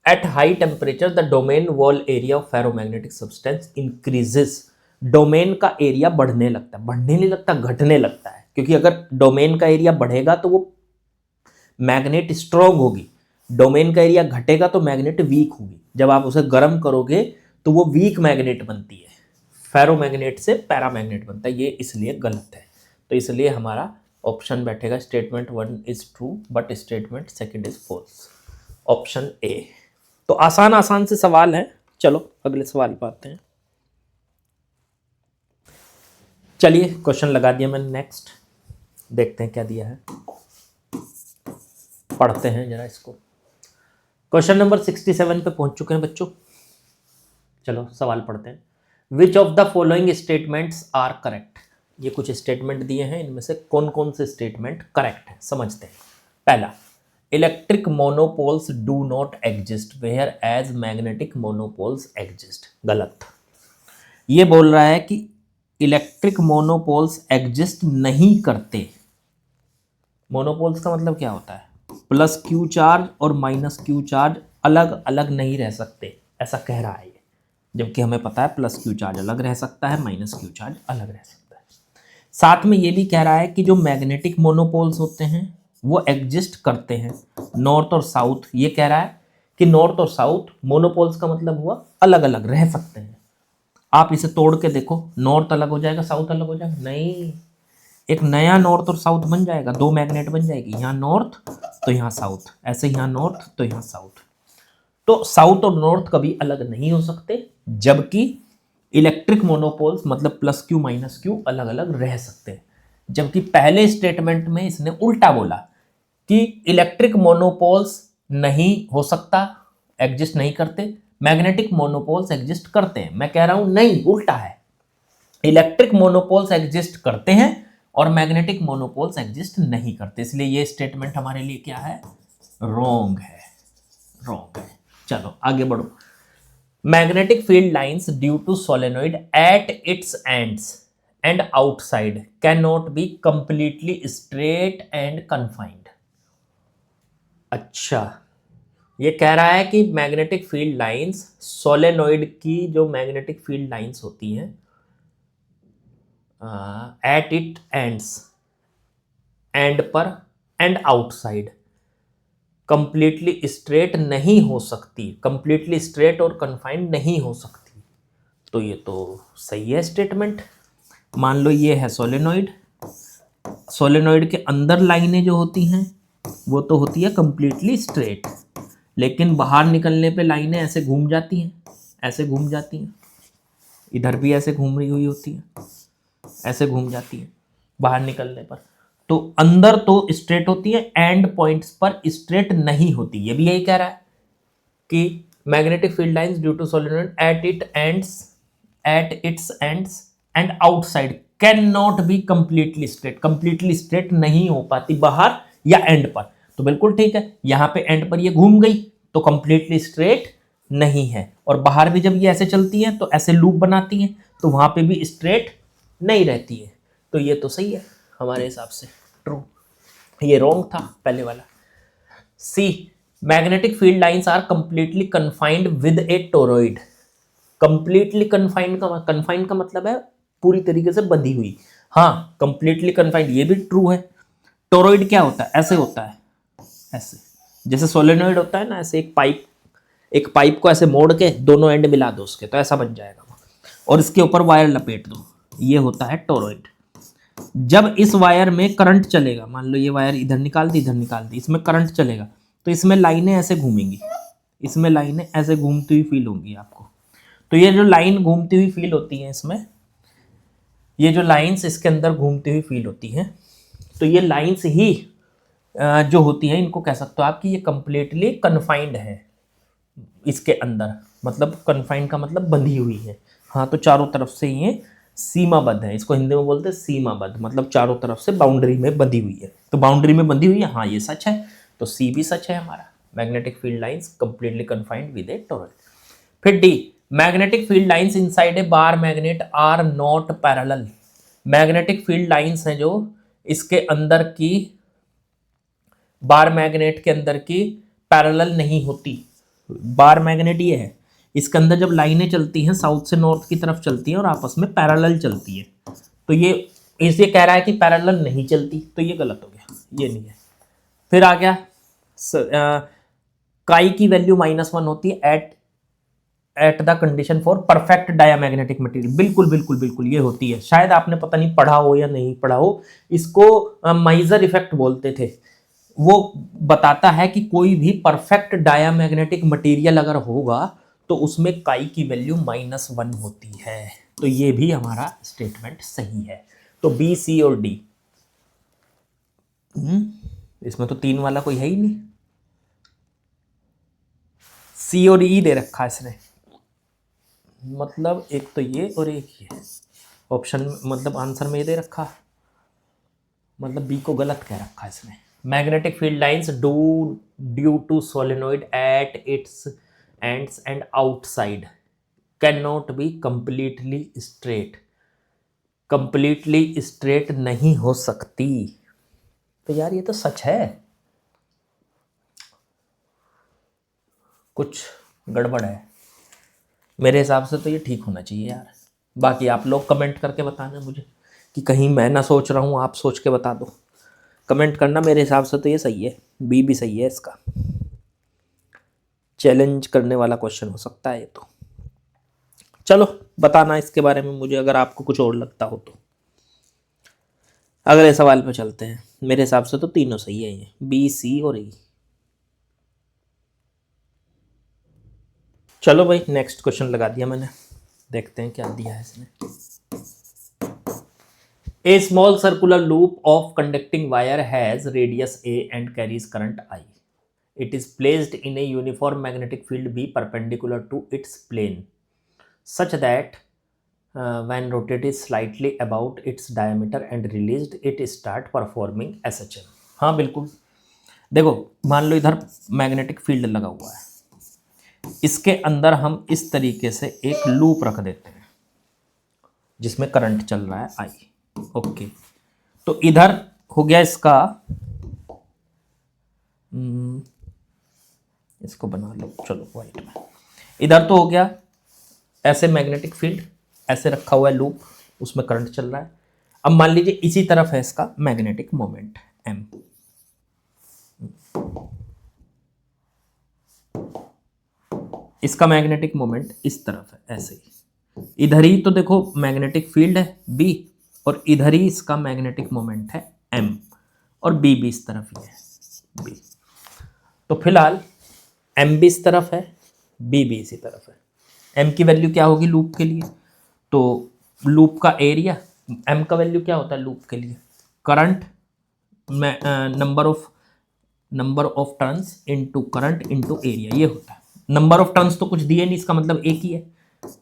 at high temperature the domain wall area of ferromagnetic substance increases, domain का एरिया बढ़ने लगता है, बढ़ने नहीं लगता, घटने लगता है, क्योंकि अगर डोमेन का एरिया बढ़ेगा तो वो मैग्नेट स्ट्रॉन्ग होगी, डोमेन का एरिया घटेगा तो मैग्नेट वीक होगी। जब आप उसे गर्म करोगे तो वो वीक मैग्नेट बनती है, फेरोमैग्नेट से पैरामैग्नेट बनता है, ये इसलिए गलत है। तो इसलिए हमारा ऑप्शन बैठेगा statement 1 is true but statement 2 is false, option A. तो आसान आसान से सवाल है, चलो अगले सवाल पर आते हैं। चलिए क्वेश्चन लगा दिया मैंने। नेक्स्ट देखते हैं क्या दिया है, पढ़ते हैं जरा इसको। क्वेश्चन नंबर 67 पे पहुंच चुके हैं बच्चों। चलो सवाल पढ़ते हैं। Which of the following statements are correct. ये कुछ स्टेटमेंट दिए हैं, इनमें से कौन कौन से स्टेटमेंट करेक्ट है समझते हैं। पहला, electric monopoles do not exist whereas magnetic monopoles exist. गलत। ये बोल रहा है कि इलेक्ट्रिक मोनोपोल्स एग्जिस्ट नहीं करते। मोनोपोल्स का मतलब क्या होता है, प्लस क्यू चार्ज और माइनस क्यू चार्ज अलग अलग नहीं रह सकते, ऐसा कह रहा है ये। जबकि हमें पता है प्लस क्यू चार्ज अलग रह सकता है, माइनस क्यू चार्ज अलग रह सकता है। साथ में ये भी कह रहा है कि जो मैग्नेटिक मोनोपोल्स होते हैं वो एग्जिस्ट करते हैं, नॉर्थ और साउथ। ये कह रहा है कि नॉर्थ और साउथ मोनोपोल्स का मतलब हुआ अलग अलग रह सकते हैं। आप इसे तोड़ के देखो, नॉर्थ अलग हो जाएगा, साउथ अलग हो जाएगा? नहीं, एक नया नॉर्थ और साउथ बन जाएगा, दो मैग्नेट बन जाएगी, यहाँ नॉर्थ तो यहाँ साउथ, ऐसे यहाँ नॉर्थ तो यहाँ साउथ। तो साउथ और नॉर्थ कभी अलग नहीं हो सकते, जबकि इलेक्ट्रिक मोनोपोल्स मतलब प्लस क्यू माइनस क्यू अलग अलग रह सकते हैं। जबकि पहले स्टेटमेंट में इसने उल्टा बोला कि इलेक्ट्रिक मोनोपोल्स नहीं हो सकता, एग्जिस्ट नहीं करते, मैग्नेटिक मोनोपोल्स एग्जिस्ट करते हैं। मैं कह रहा हूं नहीं, उल्टा है। इलेक्ट्रिक मोनोपोल्स एग्जिस्ट करते हैं और मैग्नेटिक मोनोपोल्स एग्जिस्ट नहीं करते। इसलिए ये स्टेटमेंट हमारे लिए क्या है, रॉन्ग है, रॉन्ग है। चलो आगे बढ़ो। Magnetic field lines due to solenoid at its ends and outside can not be completely straight and confined. अच्छा, ये कह रहा है कि मैग्नेटिक फील्ड लाइंस, सोलेनोइड की जो मैग्नेटिक फील्ड लाइंस होती हैं एट इट एंड्स, एंड पर एंड आउटसाइड कंप्लीटली स्ट्रेट नहीं हो सकती, कंप्लीटली स्ट्रेट और कन्फाइंड नहीं हो सकती। तो ये तो सही है स्टेटमेंट। मान लो ये है सोलेनोइड, सोलेनोइड के अंदर लाइनें जो होती हैं वो तो होती है कंप्लीटली स्ट्रेट, लेकिन बाहर निकलने पे लाइनें ऐसे घूम जाती हैं, ऐसे घूम जाती हैं, इधर भी ऐसे घूम रही हुई होती हैं, ऐसे घूम जाती है बाहर निकलने पर। तो अंदर तो स्ट्रेट होती है, एंड पॉइंट्स पर स्ट्रेट नहीं होती। ये भी यही कह रहा है कि magnetic field lines due to solenoid at its ends and outside can not be completely straight, completely straight नहीं हो पाती बाहर या एंड पर। तो बिल्कुल ठीक है, यहां पे एंड पर ये घूम गई तो कंप्लीटली स्ट्रेट नहीं है, और बाहर भी जब ये ऐसे चलती है तो ऐसे लूप बनाती है, तो वहां पे भी स्ट्रेट नहीं रहती है। तो ये तो सही है हमारे हिसाब से, ट्रू। ये रॉन्ग था पहले वाला। C, magnetic field lines are completely confined with a toroid. Completely confined का मतलब है पूरी तरीके से बंधी हुई। हाँ, कंप्लीटली कन्फाइंड ये भी ट्रू है। टोरॉइड क्या होता है, ऐसे होता है, ऐसे जैसे सोलेनोइड होता है ना, ऐसे एक पाइप को ऐसे मोड़ के दोनों एंड मिला दो उसके, तो ऐसा बन जाएगा, और इसके ऊपर वायर लपेट दो, ये होता है टोरॉइड। जब इस वायर में करंट चलेगा, मान लो ये वायर इधर निकाल दी इधर निकाल दी, इसमें करंट चलेगा तो इसमें लाइनें ऐसे घूमेंगी, इसमें लाइनें ऐसे घूमती हुई फील होंगी आपको। तो ये जो लाइन घूमती हुई फील होती है इसमें, ये जो लाइंस इसके अंदर घूमती हुई फील होती हैं, तो ये लाइंस ही जो होती हैं इनको कह सकते हो आप कि ये कंप्लीटली कन्फाइंड है इसके अंदर, मतलब कन्फाइंड का मतलब बंधी हुई है। हाँ, तो चारों तरफ से ये सीमाबद्ध है, इसको हिंदी में बोलते हैं सीमाबद्ध, मतलब चारों तरफ से बाउंड्री में बंधी हुई है। तो बाउंड्री में बंधी हुई है, हाँ ये सच है, तो सी भी सच है हमारा। Magnetic field lines completely confined with a toroid. फिर D, magnetic field lines inside a bar magnet are not parallel. Magnetic field lines हैं जो इसके अंदर की, बार मैग्नेट के अंदर की पैरेलल नहीं होती। बार मैग्नेट ये है, इसके अंदर जब लाइनें चलती हैं साउथ से नॉर्थ की तरफ चलती हैं और आपस में पैरेलल चलती है, तो ये इसे कह रहा है कि पैरेलल नहीं चलती, तो ये गलत हो गया, ये नहीं है। फिर आ गया काई की वैल्यू -1 होती है at the condition for perfect diamagnetic material. बिल्कुल बिल्कुल बिल्कुल ये होती है, शायद आपने पता नहीं पढ़ा हो या नहीं पढ़ा हो, इसको माइजर इफेक्ट बोलते थे। वो बताता है कि कोई भी परफेक्ट डायामैग्नेटिक मटेरियल अगर होगा तो उसमें काई की वैल्यू -1 होती है। तो ये भी हमारा स्टेटमेंट सही है। तो बी, सी और डी, इसमें तो 3 वाला कोई है ही नहीं। सी और ई दे रखा है इसने, मतलब एक तो ये और एक ये ऑप्शन, मतलब आंसर में ये दे रखा, मतलब बी को गलत कह रखा है इसने। Magnetic field lines do due to solenoid at its ends and outside can not be completely straight. Completely straight नहीं हो सकती। तो यार ये तो सच है, कुछ गड़बड़ है मेरे हिसाब से। तो ये ठीक होना चाहिए यार। बाकी आप लोग कमेंट करके बताना मुझे कि कहीं मैं ना सोच रहा हूँ, आप सोच के बता दो, कमेंट करना। मेरे हिसाब से तो ये सही है, बी भी सही है इसका। चैलेंज करने वाला क्वेश्चन हो सकता है ये तो। चलो बताना इसके बारे में मुझे, अगर आपको कुछ और लगता हो तो। अगले सवाल पे चलते हैं। मेरे हिसाब से तो तीनों सही है, ये बी, सी और ई। चलो भाई नेक्स्ट क्वेश्चन लगा दिया मैंने, देखते हैं क्या दिया है इसने। A small circular loop of conducting wire has radius A and carries current I. It is placed in a uniform magnetic field B perpendicular to its plane, such that when rotated slightly about its diameter and released, it start performing SHM. हाँ बिल्कुल, देखो मान लो इधर मैग्नेटिक फील्ड लगा हुआ है, इसके अंदर हम इस तरीके से एक लूप रख देते हैं जिसमें करंट चल रहा है आई। ओके, तो इधर हो गया इसका, इसको बना लो चलो वाइट में। इधर तो हो गया ऐसे मैग्नेटिक फील्ड, ऐसे रखा हुआ है लूप, उसमें करंट चल रहा है। अब मान लीजिए इसी तरफ है इसका मैग्नेटिक मोमेंट एम। इसका मैग्नेटिक मोमेंट इस तरफ है ऐसे ही, इधर ही तो देखो मैग्नेटिक फील्ड है बी, और इधर ही इसका मैग्नेटिक मोमेंट है एम, और बी भी इस तरफ ही है बी। तो फिलहाल एम भी इस तरफ है, बी भी इसी तरफ है। एम की वैल्यू क्या होगी लूप के लिए, तो लूप का एरिया, एम का वैल्यू क्या होता है लूप के लिए, करंट में number of turns into current into area, ये होता है। नंबर ऑफ टर्न्स तो कुछ दिए नहीं, इसका मतलब एक ही है।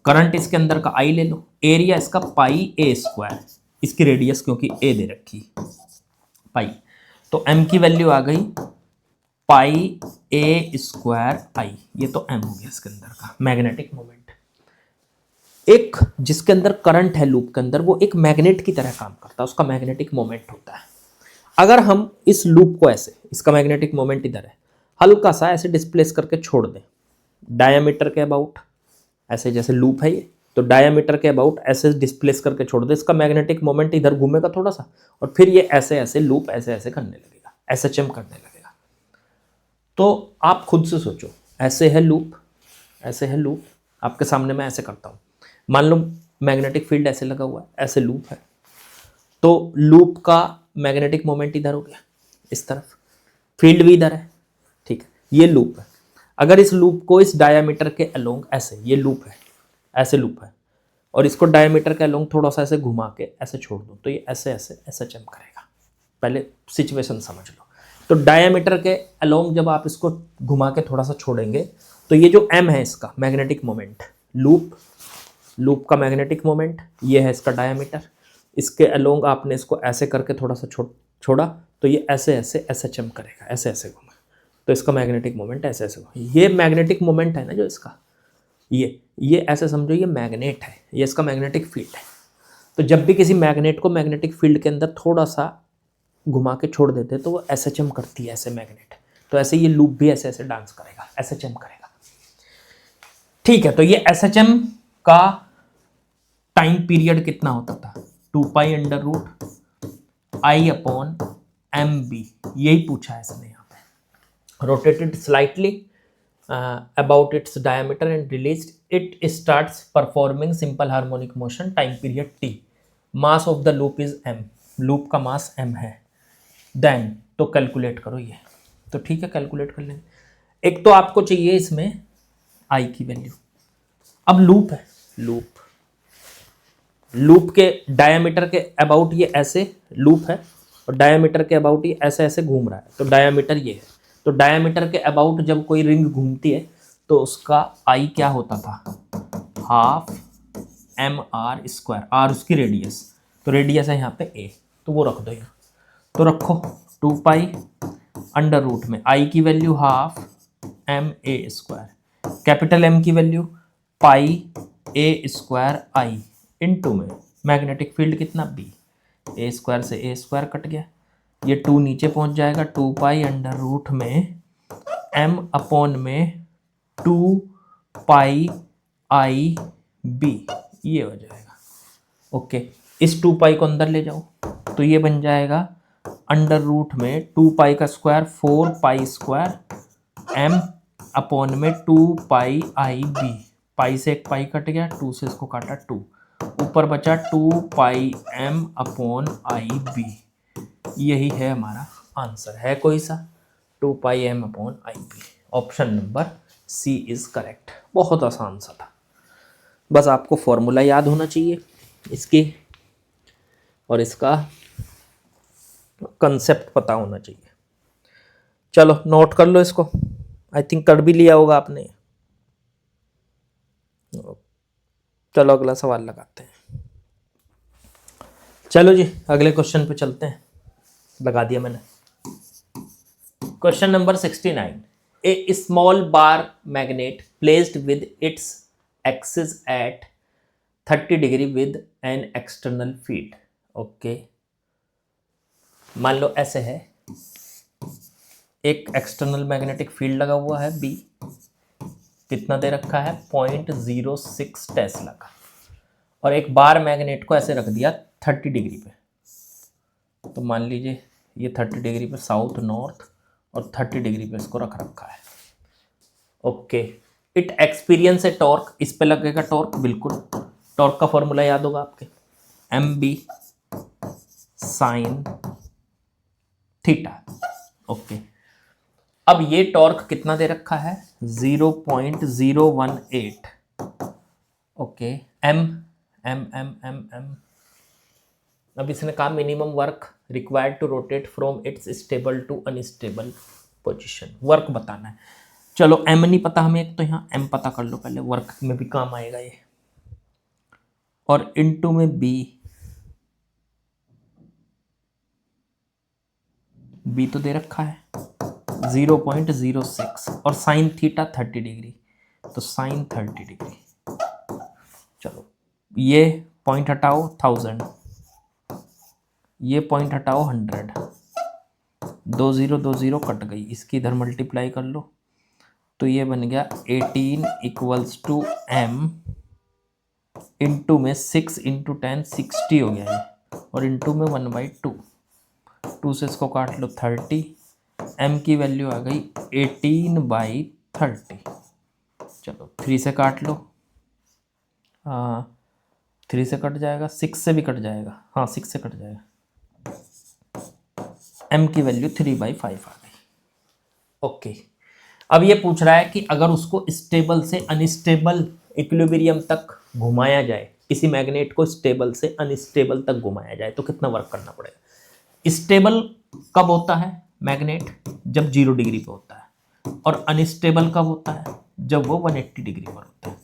करंट इसके अंदर का आई ले लो, एरिया इसका पाई ए स्क्वायर, इसकी रेडियस क्योंकि ए दे रखी पाई, तो एम की वैल्यू आ गई पाई ए स्क्वायर आई। ये तो एम हो गया इसके अंदर का मैग्नेटिक मोमेंट। एक जिसके अंदर करंट है लूप के अंदर, वो एक मैग्नेट की तरह काम करता है, उसका मैग्नेटिक मोमेंट होता है। अगर हम इस लूप को ऐसे, इसका मैग्नेटिक मोमेंट इधर है, हल्का सा ऐसे डिस्प्लेस करके छोड़ दें डायामीटर के अबाउट, ऐसे जैसे लूप है ये, तो डायामीटर के अबाउट ऐसे डिस्प्लेस करके छोड़ दे, इसका मैग्नेटिक मोमेंट इधर घूमेगा थोड़ा सा, और फिर ये ऐसे ऐसे लूप ऐसे ऐसे करने लगेगा, एसएचएम करने लगेगा। तो आप खुद से सोचो, ऐसे है लूप, ऐसे है लूप, आपके सामने मैं ऐसे करता हूँ, मान लो मैग्नेटिक फील्ड ऐसे लगा हुआ है, ऐसे लूप है, तो लूप का मैग्नेटिक मोमेंट इधर हो गया इस तरफ, फील्ड भी इधर है, ठीक है, ये लूप है। अगर इस लूप को इस डायामीटर के अलोंग ऐसे, ये लूप है, ऐसे लूप है, और इसको डायमीटर के अलोंग थोड़ा सा ऐसे घुमा के ऐसे छोड़ दो, तो ये ऐसे ऐसे ऐसे चम करेगा। पहले सिचुएशन समझ लो। तो डायमीटर के अलोंग जब आप इसको घुमा के थोड़ा सा छोड़ेंगे, तो ये जो एम है इसका मैग्नेटिक मोमेंट, लूप का मैग्नेटिक मोमेंट, ये है इसका डायमीटर, इसके अलोंग आपने इसको ऐसे करके थोड़ा सा छोड़ा, तो ये ऐसे ऐसे ऐसे चम करेगा, ऐसे ऐसे घूमा, तो इसका मैग्नेटिक मोमेंट ऐसे ऐसे घूमा। ये मैग्नेटिक मोमेंट है ना जो इसका, ये ऐसे समझो ये मैग्नेट है, ये इसका मैग्नेटिक फील्ड है। तो जब भी किसी मैग्नेट को मैग्नेटिक फील्ड के अंदर थोड़ा सा घुमा के छोड़ देते हैं, तो वो ऐसे चम करती है, ऐसे मैग्नेट। तो ऐसे ये लूप भी ऐसे ऐसे डांस करेगा, ऐसे चम करेगा, ठीक है। तो ये एसएचएम का टाइम पीरियड कितना होता था, 2π√I/mb, यही पूछा है इसने यहाँ पे। Rotated slightly about its diameter and released, it starts performing simple harmonic motion, time period t, mass of the loop is m, loop का मास m है। then तो कैलकुलेट करो ये, तो ठीक है कैलकुलेट कर लेंगे। एक तो आपको चाहिए इसमें i की वैल्यू। अब लूप है, लूप लूप के डायामीटर के अबाउट ये ऐसे लूप है और डायामीटर के अबाउट ये ऐसे ऐसे घूम रहा है, तो डायामीटर ये है। तो डायामीटर के अबाउट जब कोई रिंग घूमती है तो उसका आई क्या होता था, half M R square, R उसकी रेडियस, तो रेडियस है यहाँ पे ए, तो वो रख दो यहाँ। तो रखो 2 पाई अंडर रूट में आई की value half M A square, capital M की value pi A square I into में मैग्नेटिक फील्ड कितना बी, ए स्क्वायर से ए स्क्वायर कट गया, ये 2 नीचे पहुंच जाएगा, 2 पाई अंडर रूट में एम अपॉन में 2 पाई आई बी, ये हो जाएगा। ओके, इस 2 पाई को अंदर ले जाओ तो ये बन जाएगा अंडर रूट में 2 पाई का square 4 pi square M upon में 2 पाई आई बी, पाई से एक पाई कट गया, 2 से इसको काटा 2, ऊपर बचा 2 pi M upon I B, यही है हमारा आंसर। है कोई सा, 2 pi M upon I B, option number C is correct. बहुत आसान सा था, बस आपको फॉर्मूला याद होना चाहिए इसकी और इसका कंसेप्ट पता होना चाहिए। चलो नोट कर लो इसको, आई थिंक कर भी लिया होगा आपने। चलो अगला सवाल लगाते हैं। चलो जी अगले क्वेश्चन पे चलते हैं, लगा दिया मैंने। Question number 69, A small bar magnet placed with its axis at 30 degree with an external field. Okay, मान लो ऐसे है, एक एक्सटर्नल मैग्नेटिक फील्ड लगा हुआ है बी, कितना दे रखा है 0.06 टेस्ला का, और एक बार मैग्नेट को ऐसे रख दिया 30 डिग्री पे, तो मान लीजिए ये 30 डिग्री पे साउथ नॉर्थ और 30 डिग्री पे इसको रख रखा है। Okay, it experience A torque, इस पे लगेगा टॉर्क, बिल्कुल टॉर्क का फॉर्मूला याद होगा आपके, M B sine theta. Okay, अब ये टॉर्क कितना दे रखा है 0.018। Okay, um um um um um, अब इसने कहा minimum work required to rotate from its stable to unstable position, work बताना है। चलो एम नहीं पता हमें, एक तो यहाँ एम पता कर लो पहले, वर्क में भी काम आएगा ये, और इनटू में बी तो दे रखा है 0.06 और साइन थीटा 30 डिग्री, तो साइन 30 डिग्री। चलो ये पॉइंट हटाओ 1000, ये पॉइंट हटाओ 100, 2 0 कट गई, इसकी इधर मल्टीप्लाई कर लो, तो ये बन गया 18 इक्वल्स टू एम इंटू में 6 इंटू 10 60 हो गया ये, और इंटू में 1/2, 2 से इसको काट लो 30, एम की वैल्यू आ गई 18/30। चलो 3 से काट लो, 3 से कट जाएगा, 6 से भी कट जाएगा, हाँ 6 से कट जाएगा, एम की वैल्यू 3/5 आ गई। ओके, अब ये पूछ रहा है कि अगर उसको स्टेबल से अनस्टेबल इक्विलिब्रियम तक घुमाया जाए, किसी मैग्नेट को स्टेबल से अनस्टेबल तक घुमाया जाए तो कितना वर्क करना पड़ेगा। स्टेबल कब होता है मैग्नेट, जब 0 डिग्री पे होता है, और अनस्टेबल कब होता है, जब वो 180 डिग्री पर होता है।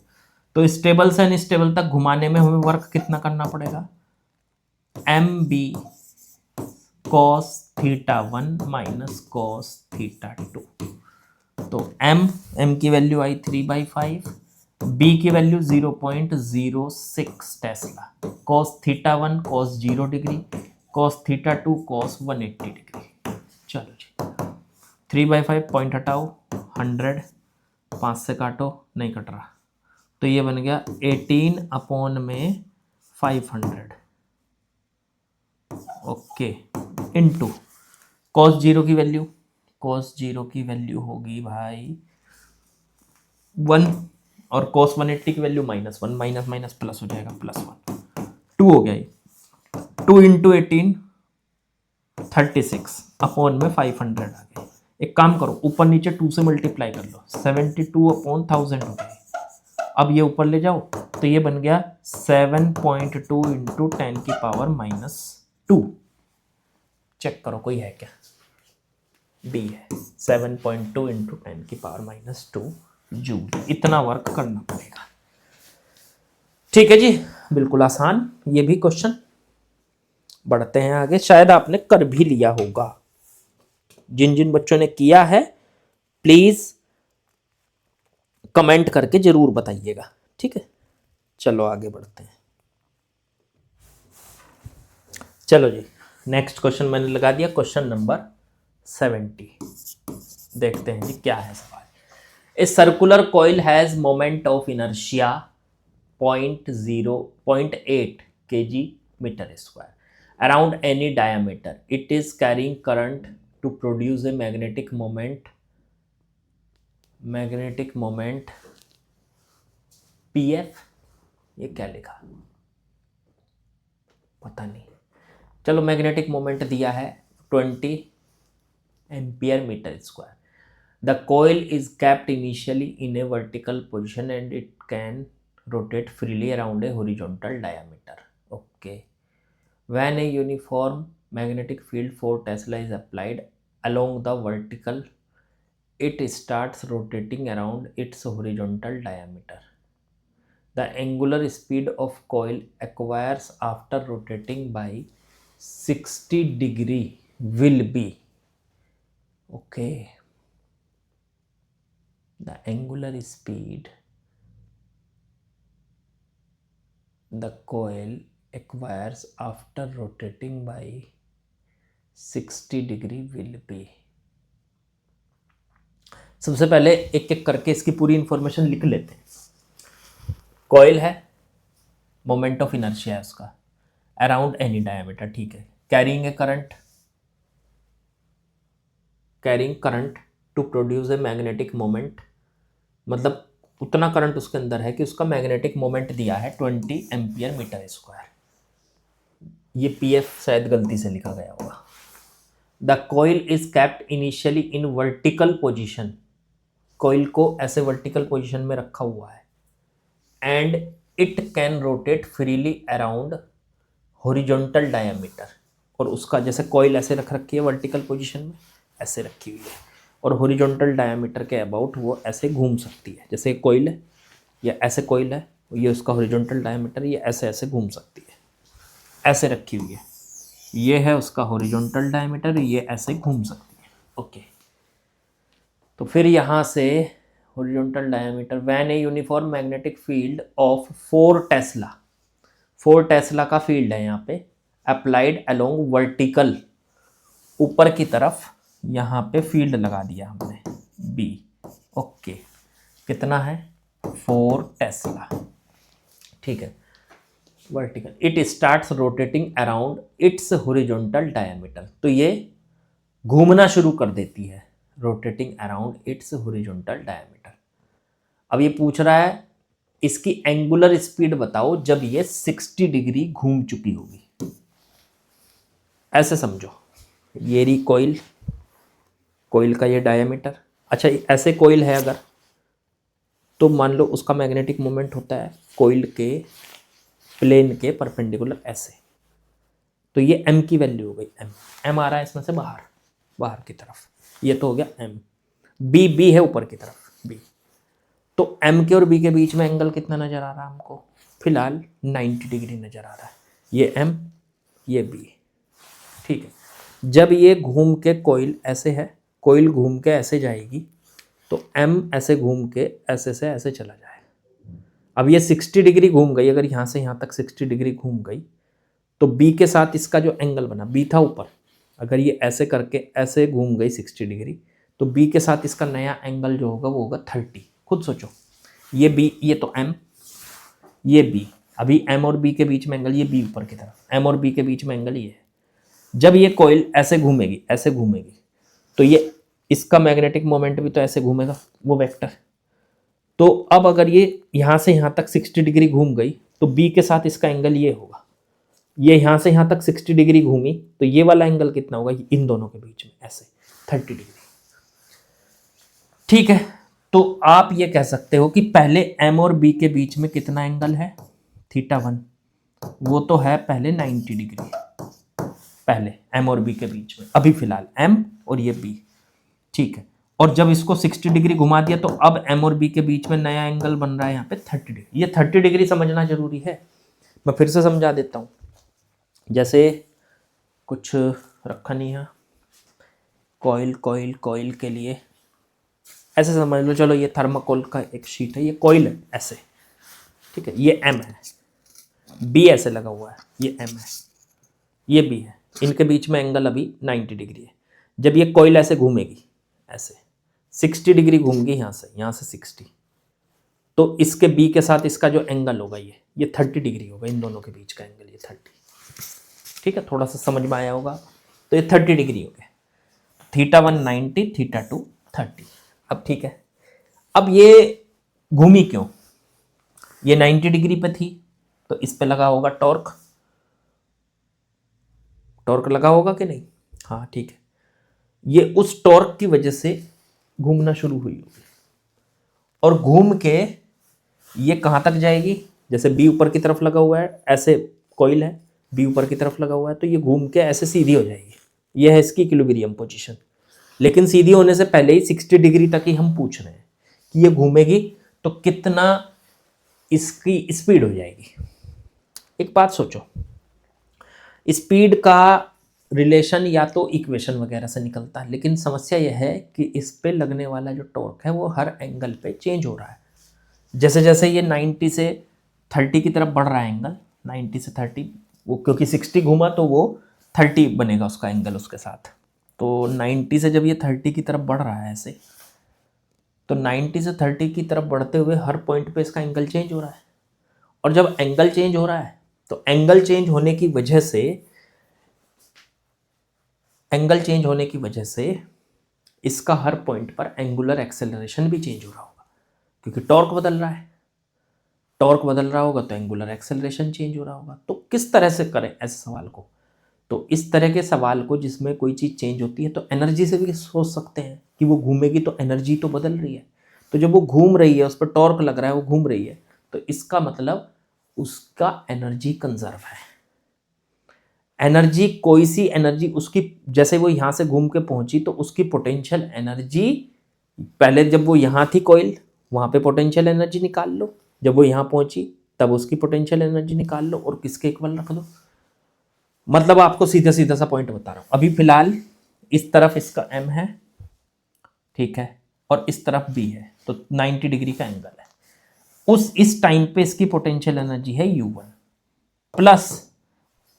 तो स्टेबल से अनस्टेबल तक घुमाने में हमें वर्क कितना करना पड़ेगा, M B cos theta 1 minus cos theta 2। तो एम की वैल्यू आई 3/5, बी की value 0.06 tesla, cos theta 1 cos 0 degree, cos theta 2 cos 180 degree. चलो जी 3/5 पॉइंट हटाओ 100, 5 से काटो, नहीं कट रहा, तो ये बन गया 18 अपॉन में 500। ओके, इनटू कॉस 0 की वैल्यू, कॉस 0 की वैल्यू होगी भाई 1, और कॉस 180 की वैल्यू -1, माइनस माइनस प्लस हो जाएगा, +1, 2 हो गया ये, 2 इंटू 18 36 अपॉन में 500 आ गए। एक काम करो, ऊपर नीचे 2 से मल्टीप्लाई कर लो, 72 अपॉन 1000 हो गए। अब ये ऊपर ले जाओ, तो ये बन गया 7.2 इंटू 10 की पावर -2। चेक करो कोई है क्या? डी है, 7.2 इंटू 10 की पावर -2 जूल। इतना वर्क करना पड़ेगा। ठीक है जी, बिल्कुल आसान ये भी क्वेश्चन। बढ़ते हैं आगे, शायद आपने कर भी लिया होगा। जिन जिन बच्चों ने किया है प्लीज कमेंट करके जरूर बताइएगा। ठीक है, चलो आगे बढ़ते हैं। चलो जी, नेक्स्ट क्वेश्चन मैंने लगा दिया, क्वेश्चन नंबर 70। देखते हैं जी क्या है सवाल। A circular coil has moment of inertia 0.8 kg meter square around any diameter. It is carrying current to produce a magnetic moment PF। ये क्या लिखा पता नहीं। चलो, मैग्नेटिक मोमेंट दिया है 20 ampere metre square. The coil is kept initially in a vertical position and it can rotate freely around a horizontal diameter. Okay. When a uniform magnetic field 4 Tesla is applied along the vertical, it starts rotating around its horizontal diameter. The angular speed of coil acquires after rotating by 60 degree will be, okay, the angular speed the coil acquires after rotating by 60 degree will be। सबसे पहले एक एक करके इसकी पूरी इंफॉर्मेशन लिख लेते हैं। कॉइल है, मोमेंट ऑफ इनर्शिया है उसका, अराउंड एनी डायमीटर, ठीक है। Carrying current to produce a magnetic moment, मतलब उतना करंट उसके अंदर है कि उसका मैग्नेटिक मोमेंट दिया है 20 एम्पियर मीटर स्क्वायर। ये पीएफ शायद गलती से लिखा गया होगा। The coil is kept initially in vertical position, coil को ऐसे वर्टिकल पोजिशन में रखा हुआ है। And it can rotate freely around horizontal diameter, और उसका जैसे कॉइल ऐसे रख रखी है वर्टिकल पोजीशन में, ऐसे रखी हुई है, और हॉरिजॉन्टल डायमीटर के अबाउट वो ऐसे घूम सकती है। जैसे कॉइल है या ऐसे कॉइल है, ये उसका हॉरिजॉन्टल डायमीटर, ये ऐसे ऐसे घूम सकती है, ऐसे रखी हुई है। ये है उसका हॉरिजॉन्टल डायमीटर, ये ऐसे घूम सकती है। ओके, तो फिर यहाँ से horizontal diameter, when a uniform magnetic field of 4 Tesla का फील्ड है यहाँ पे, अप्लाइड अलोंग वर्टिकल, ऊपर की तरफ यहाँ पे फील्ड लगा दिया हमने बी। ओके, कितना है 4 टेस्ला, ठीक है, vertical. It starts rotating around its horizontal diameter, तो ये घूमना शुरू कर देती है, rotating around its horizontal diameter. अब ये पूछ रहा है इसकी एंगुलर स्पीड बताओ जब ये 60 डिग्री घूम चुकी होगी। ऐसे समझो, ये रही कोइल का ये डायमीटर। अच्छा, ऐसे कोइल है अगर, तो मान लो उसका मैग्नेटिक मोमेंट होता है कोइल के प्लेन के परपेंडिकुलर ऐसे, तो ये m की वैल्यू हो गई, m आ रहा है इसमें से बाहर की तरफ, ये तो हो गया m। b है ऊपर की तरफ b, तो m के और b के बीच में एंगल कितना नजर आ रहा है हमको? फिलहाल 90 डिग्री नजर आ रहा है। ये m, ये b, ठीक है। जब ये घूम के कोइल ऐसे है, कोइल घूम के ऐसे जाएगी, तो m ऐसे घूम के ऐसे से ऐसे चला जाएगा। अब ये 60 डिग्री घूम गई, अगर यहाँ से यहाँ तक 60 डिग्री घूम गई, तो b के साथ इसका जो एंगल बना, b था ऊपर, अगर ये ऐसे करके ऐसे घूम गई 60 डिग्री, तो b के साथ इसका नया एंगल जो होगा वो होगा 30। खुद सोचो, ये b, ये तो m, ये b, अभी m और b के बीच में एंगल, ये b ऊपर की तरफ, m और b के बीच में एंगल ये है। जब ये कॉइल ऐसे घूमेगी, तो ये इसका मैग्नेटिक मोमेंट भी तो ऐसे घूमेगा, वो वेक्टर। तो अब अगर ये यहाँ से यहाँ तक 60 डिग्री घूम गई, तो b के साथ इसका एंगल ये होगा। ये यहाँ से यहाँ तक 60 डिग्री घूमी, तो ये वाला एंगल कितना होगा इन दोनों के बीच में, ऐसे 30 डिग्री, ठीक है। तो आप ये कह सकते हो कि पहले एम और बी के बीच में कितना एंगल है, θ1, वो तो है पहले 90 डिग्री, पहले एम और बी के बीच में, अभी फिलहाल एम और ये बी, ठीक है। और जब इसको 60 डिग्री घुमा दिया तो अब एम और बी के बीच में नया एंगल बन रहा है यहाँ पे 30 डिग्री। ये 30 डिग्री समझना जरूरी है। मैं फिर से समझा देता हूँ, जैसे कुछ रखा नहीं है, कॉइल कॉइल कॉइल के लिए ऐसे समझ लो, चलो ये थर्माकोल का एक शीट है, ये कॉइल है ऐसे, ठीक है, ये एम है, बी ऐसे लगा हुआ है, ये एम है, ये बी है, इनके बीच में एंगल अभी 90 डिग्री है। जब ये कॉइल ऐसे घूमेगी, ऐसे 60 डिग्री घूमेगी यहाँ से 60, तो इसके बी के साथ इसका जो एंगल होगा ये 30 डिग्री होगा, इन दोनों के बीच का एंगल ये 30, ठीक है, थोड़ा सा समझ में आया होगा। तो ये 30 डिग्री हो गया, θ1 90, θ2 30। अब ठीक है, अब ये घूमी क्यों, ये 90 डिग्री पे थी तो इस पे लगा होगा टॉर्क, टॉर्क लगा होगा कि नहीं, हाँ ठीक है, ये उस टॉर्क की वजह से घूमना शुरू हुई होगी और घूम के ये कहाँ तक जाएगी, जैसे बी ऊपर की तरफ लगा हुआ है, ऐसे कॉइल है, बी ऊपर की तरफ लगा हुआ है, तो ये घूम के ऐसे सीधी हो जाएगी, ये है इसकी इक्विलिब्रियम पोजीशन। लेकिन सीधी होने से पहले ही 60 डिग्री तक ही हम पूछ रहे हैं कि ये घूमेगी तो कितना इसकी स्पीड हो जाएगी। एक बात सोचो, स्पीड का रिलेशन या तो इक्वेशन वगैरह से निकलता है, लेकिन समस्या यह है कि इस पे लगने वाला जो टॉर्क है वो हर एंगल पे चेंज हो रहा है। जैसे जैसे ये 90 से 30 की तरफ बढ़ रहा है एंगल, 90 से 30, वो क्योंकि 60 घूमा तो वो 30 बनेगा उसका एंगल उसके साथ, तो 90 से जब ये 30 की तरफ बढ़ रहा है ऐसे, तो 90 से 30 की तरफ बढ़ते हुए हर पॉइंट पे इसका एंगल चेंज हो रहा है। और जब एंगल चेंज हो रहा है तो एंगल चेंज होने की वजह से इसका हर पॉइंट पर एंगुलर एक्सेलरेशन भी चेंज हो रहा होगा, क्योंकि टॉर्क बदल रहा है, टॉर्क बदल रहा होगा तो एंगुलर एक्सेलरेशन चेंज हो रहा होगा। तो किस तरह से करें ऐसे सवाल को, तो इस तरह के सवाल को जिसमें कोई चीज़ चेंज होती है तो एनर्जी से भी सोच सकते हैं कि वो घूमेगी तो एनर्जी तो बदल रही है, तो जब वो घूम रही है उस पर टॉर्क लग रहा है, वो घूम रही है, तो इसका मतलब उसका एनर्जी कंजर्व है। एनर्जी, कोई सी एनर्जी उसकी, जैसे वो यहाँ से घूम के पहुंची तो उसकी पोटेंशियल एनर्जी, पहले जब वो यहाँ थी कॉइल, वहाँ पे पोटेंशियल एनर्जी निकाल लो, जब वो यहाँ पहुंची तब उसकी पोटेंशियल एनर्जी निकाल लो और किसके इक्वल रख दो। मतलब आपको सीधा सीधा सा पॉइंट बता रहा हूँ। अभी फिलहाल इस तरफ इसका m है, ठीक है, और इस तरफ b है, तो 90 डिग्री का एंगल है। इस टाइम पे इसकी पोटेंशियल एनर्जी है u1, प्लस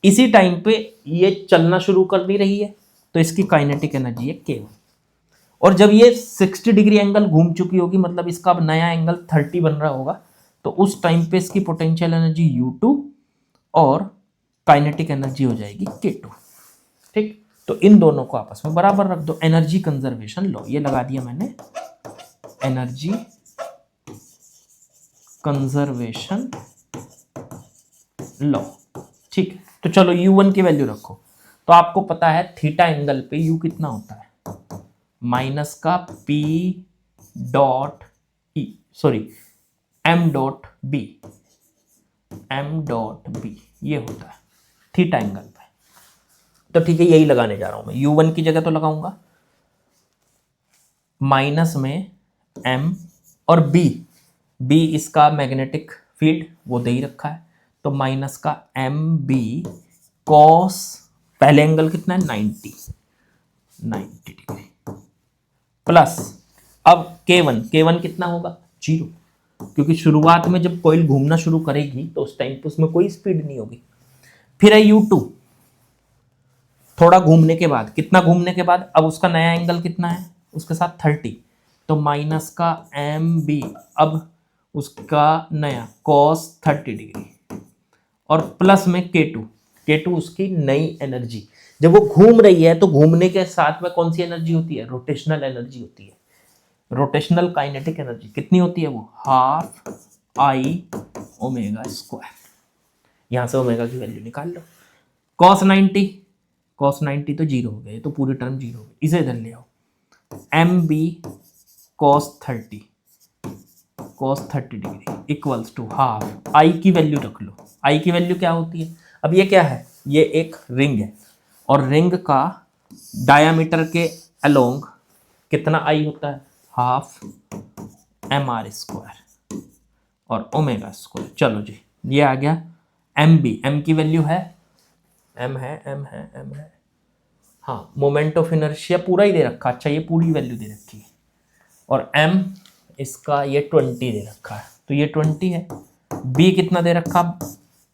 इसी टाइम पे ये चलना शुरू कर दी रही है तो इसकी काइनेटिक एनर्जी है k1। और जब ये 60 डिग्री एंगल घूम चुकी होगी, मतलब इसका अब नया एंगल 30 बन रहा होगा, तो उस टाइम पे इसकी पोटेंशियल एनर्जी u2 और काइनेटिक एनर्जी हो जाएगी k2, ठीक। तो इन दोनों को आपस में बराबर रख दो, एनर्जी कंजर्वेशन लॉ ये लगा दिया मैंने, एनर्जी कंजर्वेशन लॉ, ठीक है। तो चलो u1 की वैल्यू रखो, तो आपको पता है थीटा एंगल पे u कितना होता है, माइनस का p dot e, sorry m dot b, ये होता है थीटा एंगल पे। तो ठीक है, यही लगाने जा रहा हूं मैं, u1 की जगह तो लगाऊंगा माइनस में m और b इसका मैग्नेटिक फील्ड वो दे ही रखा है, तो माइनस का mb कॉस, पहले एंगल कितना है 90 डिग्री, प्लस अब k1 कितना होगा 0, क्योंकि शुरुआत में जब कॉइल घूमना शुरू करेगी तो उस टाइम पे उसमें कोई स्पीड नहीं होगी। फिर है u2, थोड़ा घूमने के बाद, कितना घूमने के बाद, अब उसका नया एंगल कितना है उसके साथ 30, तो माइनस का mb, अब उसका नया cos 30 डिग्री, और प्लस में k2 उसकी नई एनर्जी। जब वो घूम रही है तो घूमने के साथ में कौन सी एनर्जी होती है, रोटेशनल एनर्जी होती है, रोटेशनल काइनेटिक एनर्जी कितनी होती है, वो ½ I ओमेगा स्क्वायर। यहां से ओमेगा की वैल्यू निकाल लो, cos 90 तो 0 हो गया, तो पूरी टर्म 0 हो गई, इसे इधर ले आओ, mb cos 30 cos 30 degree equals to half I की वैल्यू रख लो। आई की वैल्यू क्या होती है? अब ये क्या है? ये एक रिंग है और रिंग का डायामीटर के अलोंग कितना आई होता है? हाफ एम आर स्क्वायर और ओमेगा स्क्वायर। चलो जी, ये आ गया एम बी। एम की वैल्यू है एम है एम है एम है, हाँ, मोमेंट ऑफ इनर्शिया पूरा ही दे रखा। अच्छा, ये पूरी वैल्यू दे रखी है और एम इसका ये 20 दे रखा है, तो ये 20 है। बी कितना दे रखा?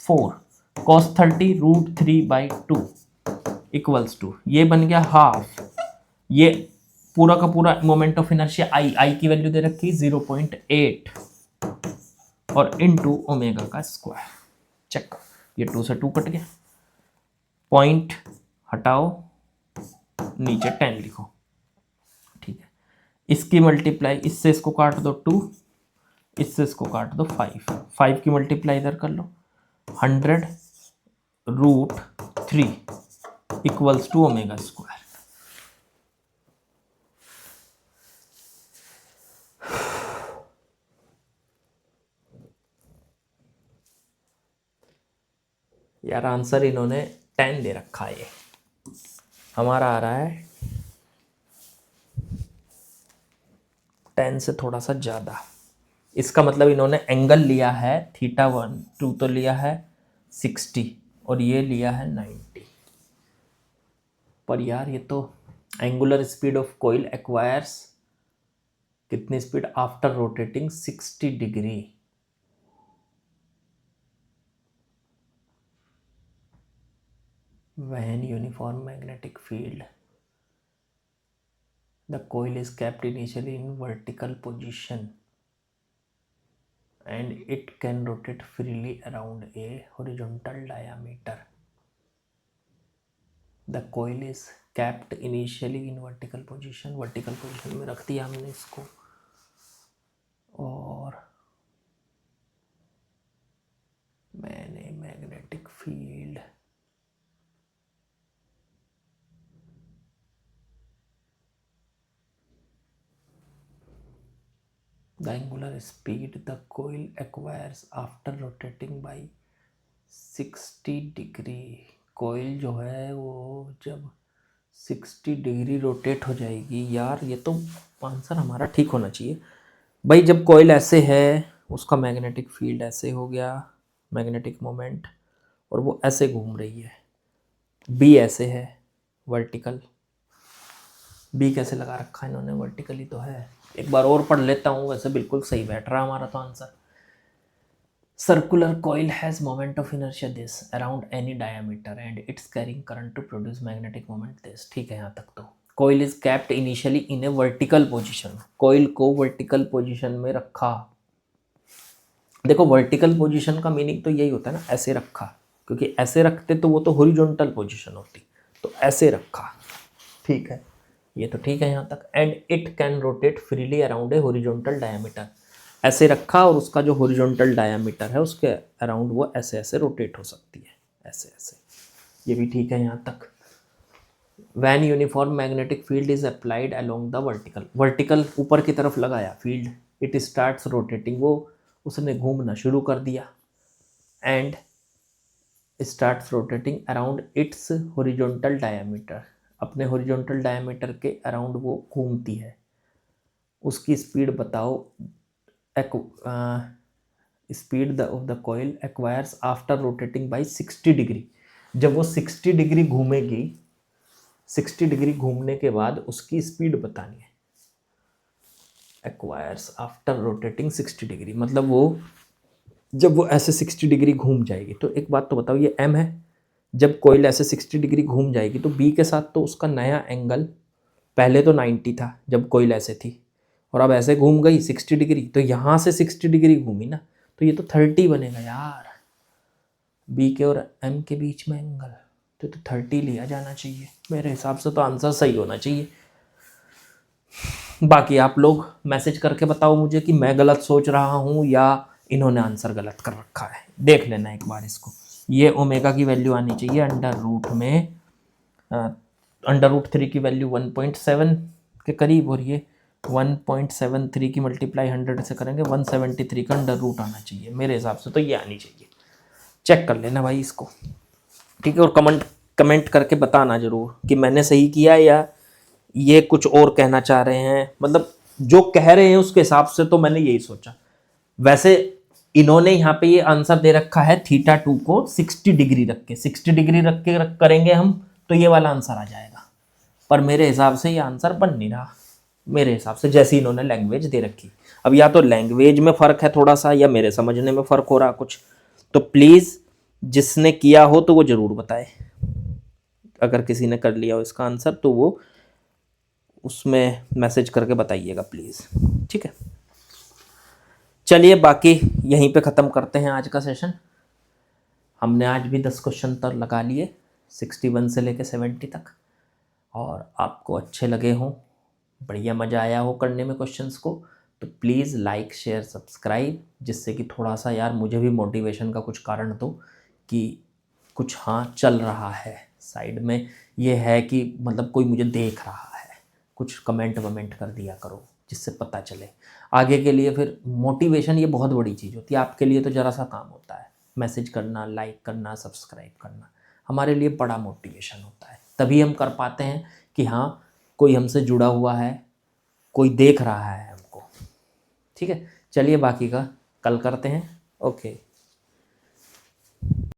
4 cos 30 √3/2 इक्वल्स टू, ये बन गया हाफ, ये पूरा का पूरा मोमेंट ऑफ इनर्शिया आई की वैल्यू दे रखी 0.8 और इनटू ओमेगा का स्क्वायर। चेक, ये 2 से 2 कट गया, पॉइंट हटाओ, नीचे 10 लिखो, ठीक है। इसकी मल्टीप्लाई इससे इसको काट दो 2, इससे इसको काट दो 5 की मल्टीप्लाई इधर कर लो 100√3 इक्वल्स टू ओमेगा स्क्वायर। यार आंसर इन्होंने 10 दे रखा है, ये हमारा आ रहा है 10 से थोड़ा सा ज़्यादा। इसका मतलब इन्होंने एंगल लिया है θ1 2 तो लिया है 60 और ये लिया है 90। पर यार ये तो angular speed of coil acquires कितनी speed after rotating 60 degree. When uniform magnetic field, the coil is kept initially in vertical position and it can rotate freely around a horizontal diameter. The coil is kept initially in vertical position, vertical position में रख दिया हमने इसको, और मैंने magnetic field the angular speed the coil acquires after rotating by 60 degree. Coil जो है वो जब 60 डिग्री रोटेट हो जाएगी। यार ये तो आंसर हमारा ठीक होना चाहिए भाई। जब कोयल ऐसे है उसका मैग्नेटिक फील्ड ऐसे हो गया, मैग्नेटिक मोमेंट, और वो ऐसे घूम रही है। बी ऐसे है वर्टिकल, बी कैसे लगा रखा है इन्होंने? वर्टिकली तो है। एक बार और पढ़ लेता हूँ, वैसे बिल्कुल सही बैठ रहा हमारा तो answer. Circular coil has moment of inertia this around any diameter and it's carrying current to produce magnetic moment this. ठीक है, यहाँ तक तो। Coil is kept initially in a vertical position, coil को वर्टिकल पोजिशन में रखा। देखो वर्टिकल पोजिशन का मीनिंग तो यही होता है ना, ऐसे रखा, क्योंकि ऐसे रखते तो वो तो हॉरिजॉन्टल पोजिशन होती, तो ऐसे रखा। ठीक है, ये तो ठीक है यहाँ तक। And it can rotate freely around a horizontal diameter, ऐसे रखा और उसका जो हॉरिजॉन्टल डायमीटर है उसके अराउंड वो ऐसे ऐसे रोटेट हो सकती है, ऐसे ऐसे। ये भी ठीक है यहाँ तक। When uniform magnetic field is applied along the vertical, vertical ऊपर की तरफ लगाया फील्ड, इट स्टार्ट्स रोटेटिंग, वो उसने घूमना शुरू कर दिया। And starts rotating around its horizontal diameter, अपने हॉरिजॉन्टल डायमीटर के अराउंड वो घूमती है। उसकी स्पीड बताओ। Speed of the coil acquires after rotating by 60 degree, जब वो 60 डिग्री घूमेगी, 60 डिग्री घूमने के बाद उसकी स्पीड बतानी है। एक्वायर्स आफ्टर रोटेटिंग 60 डिग्री मतलब वो जब वो ऐसे 60 डिग्री घूम जाएगी। तो एक बात तो बताओ, ये एम है, जब कोयल ऐसे 60 डिग्री घूम जाएगी तो बी के साथ तो उसका नया एंगल, पहले तो 90 था जब कोयल ऐसे थी, और अब ऐसे घूम गई 60 डिग्री, तो यहाँ से 60 डिग्री घूमी ना, तो ये तो 30 बनेगा यार। बी के और एम के बीच में एंगल, तो 30 लिया जाना चाहिए मेरे हिसाब से, तो आंसर सही होना चाहिए। बाकी आप लोग मैसेज करके बताओ मुझे कि मैं गलत सोच रहा हूँ या इन्होंने आंसर गलत कर रखा है। देख लेना एक बार इसको। ये ओमेगा की वैल्यू आनी चाहिए अंडर रूट में, अंडर रूट 3 की वैल्यू 1.7 के करीब, और ये 1.73 की मल्टीप्लाई 100 से करेंगे 173 का अंडर रूट आना चाहिए मेरे हिसाब से, तो ये आनी चाहिए। चेक कर लेना भाई इसको, ठीक है। और कमेंट करके बताना ज़रूर कि मैंने सही किया या ये कुछ और कहना चाह रहे हैं। मतलब जो कह रहे हैं उसके हिसाब से तो मैंने यही सोचा। वैसे इन्होंने यहाँ पे ये आंसर दे रखा है θ2 को 60 डिग्री रख के, 60 डिग्री रख के करेंगे हम तो ये वाला आंसर आ जाएगा, पर मेरे हिसाब से ये आंसर बन नहीं रहा मेरे हिसाब से, जैसे इन्होंने लैंग्वेज दे रखी। अब या तो लैंग्वेज में फ़र्क है थोड़ा सा, या मेरे समझने में फ़र्क हो रहा कुछ, तो प्लीज़ जिसने किया हो तो वो ज़रूर बताए। अगर किसी ने कर लिया हो इसका आंसर तो वो उसमें मैसेज करके बताइएगा प्लीज़, ठीक है। चलिए बाकी यहीं पे ख़त्म करते हैं आज का सेशन। हमने आज भी 10 क्वेश्चन तक लगा लिए 61 से लेके 70 तक, और आपको अच्छे लगे हों, बढ़िया मज़ा आया हो करने में क्वेश्चंस को, तो प्लीज़ लाइक शेयर सब्सक्राइब, जिससे कि थोड़ा सा यार मुझे भी मोटिवेशन का कुछ कारण दो कि कुछ हाँ चल रहा है साइड में, ये है कि मतलब कोई मुझे देख रहा है। कुछ कमेंट वमेंट कर दिया करो जिससे पता चले आगे के लिए। फिर मोटिवेशन ये बहुत बड़ी चीज़ होती है, आपके लिए तो ज़रा सा काम होता है, मैसेज करना, लाइक करना, सब्सक्राइब करना, हमारे लिए बड़ा मोटिवेशन होता है। तभी हम कर पाते हैं कि हाँ कोई हमसे जुड़ा हुआ है, कोई देख रहा है हमको, ठीक है। चलिए बाकी का कल करते हैं। ओके।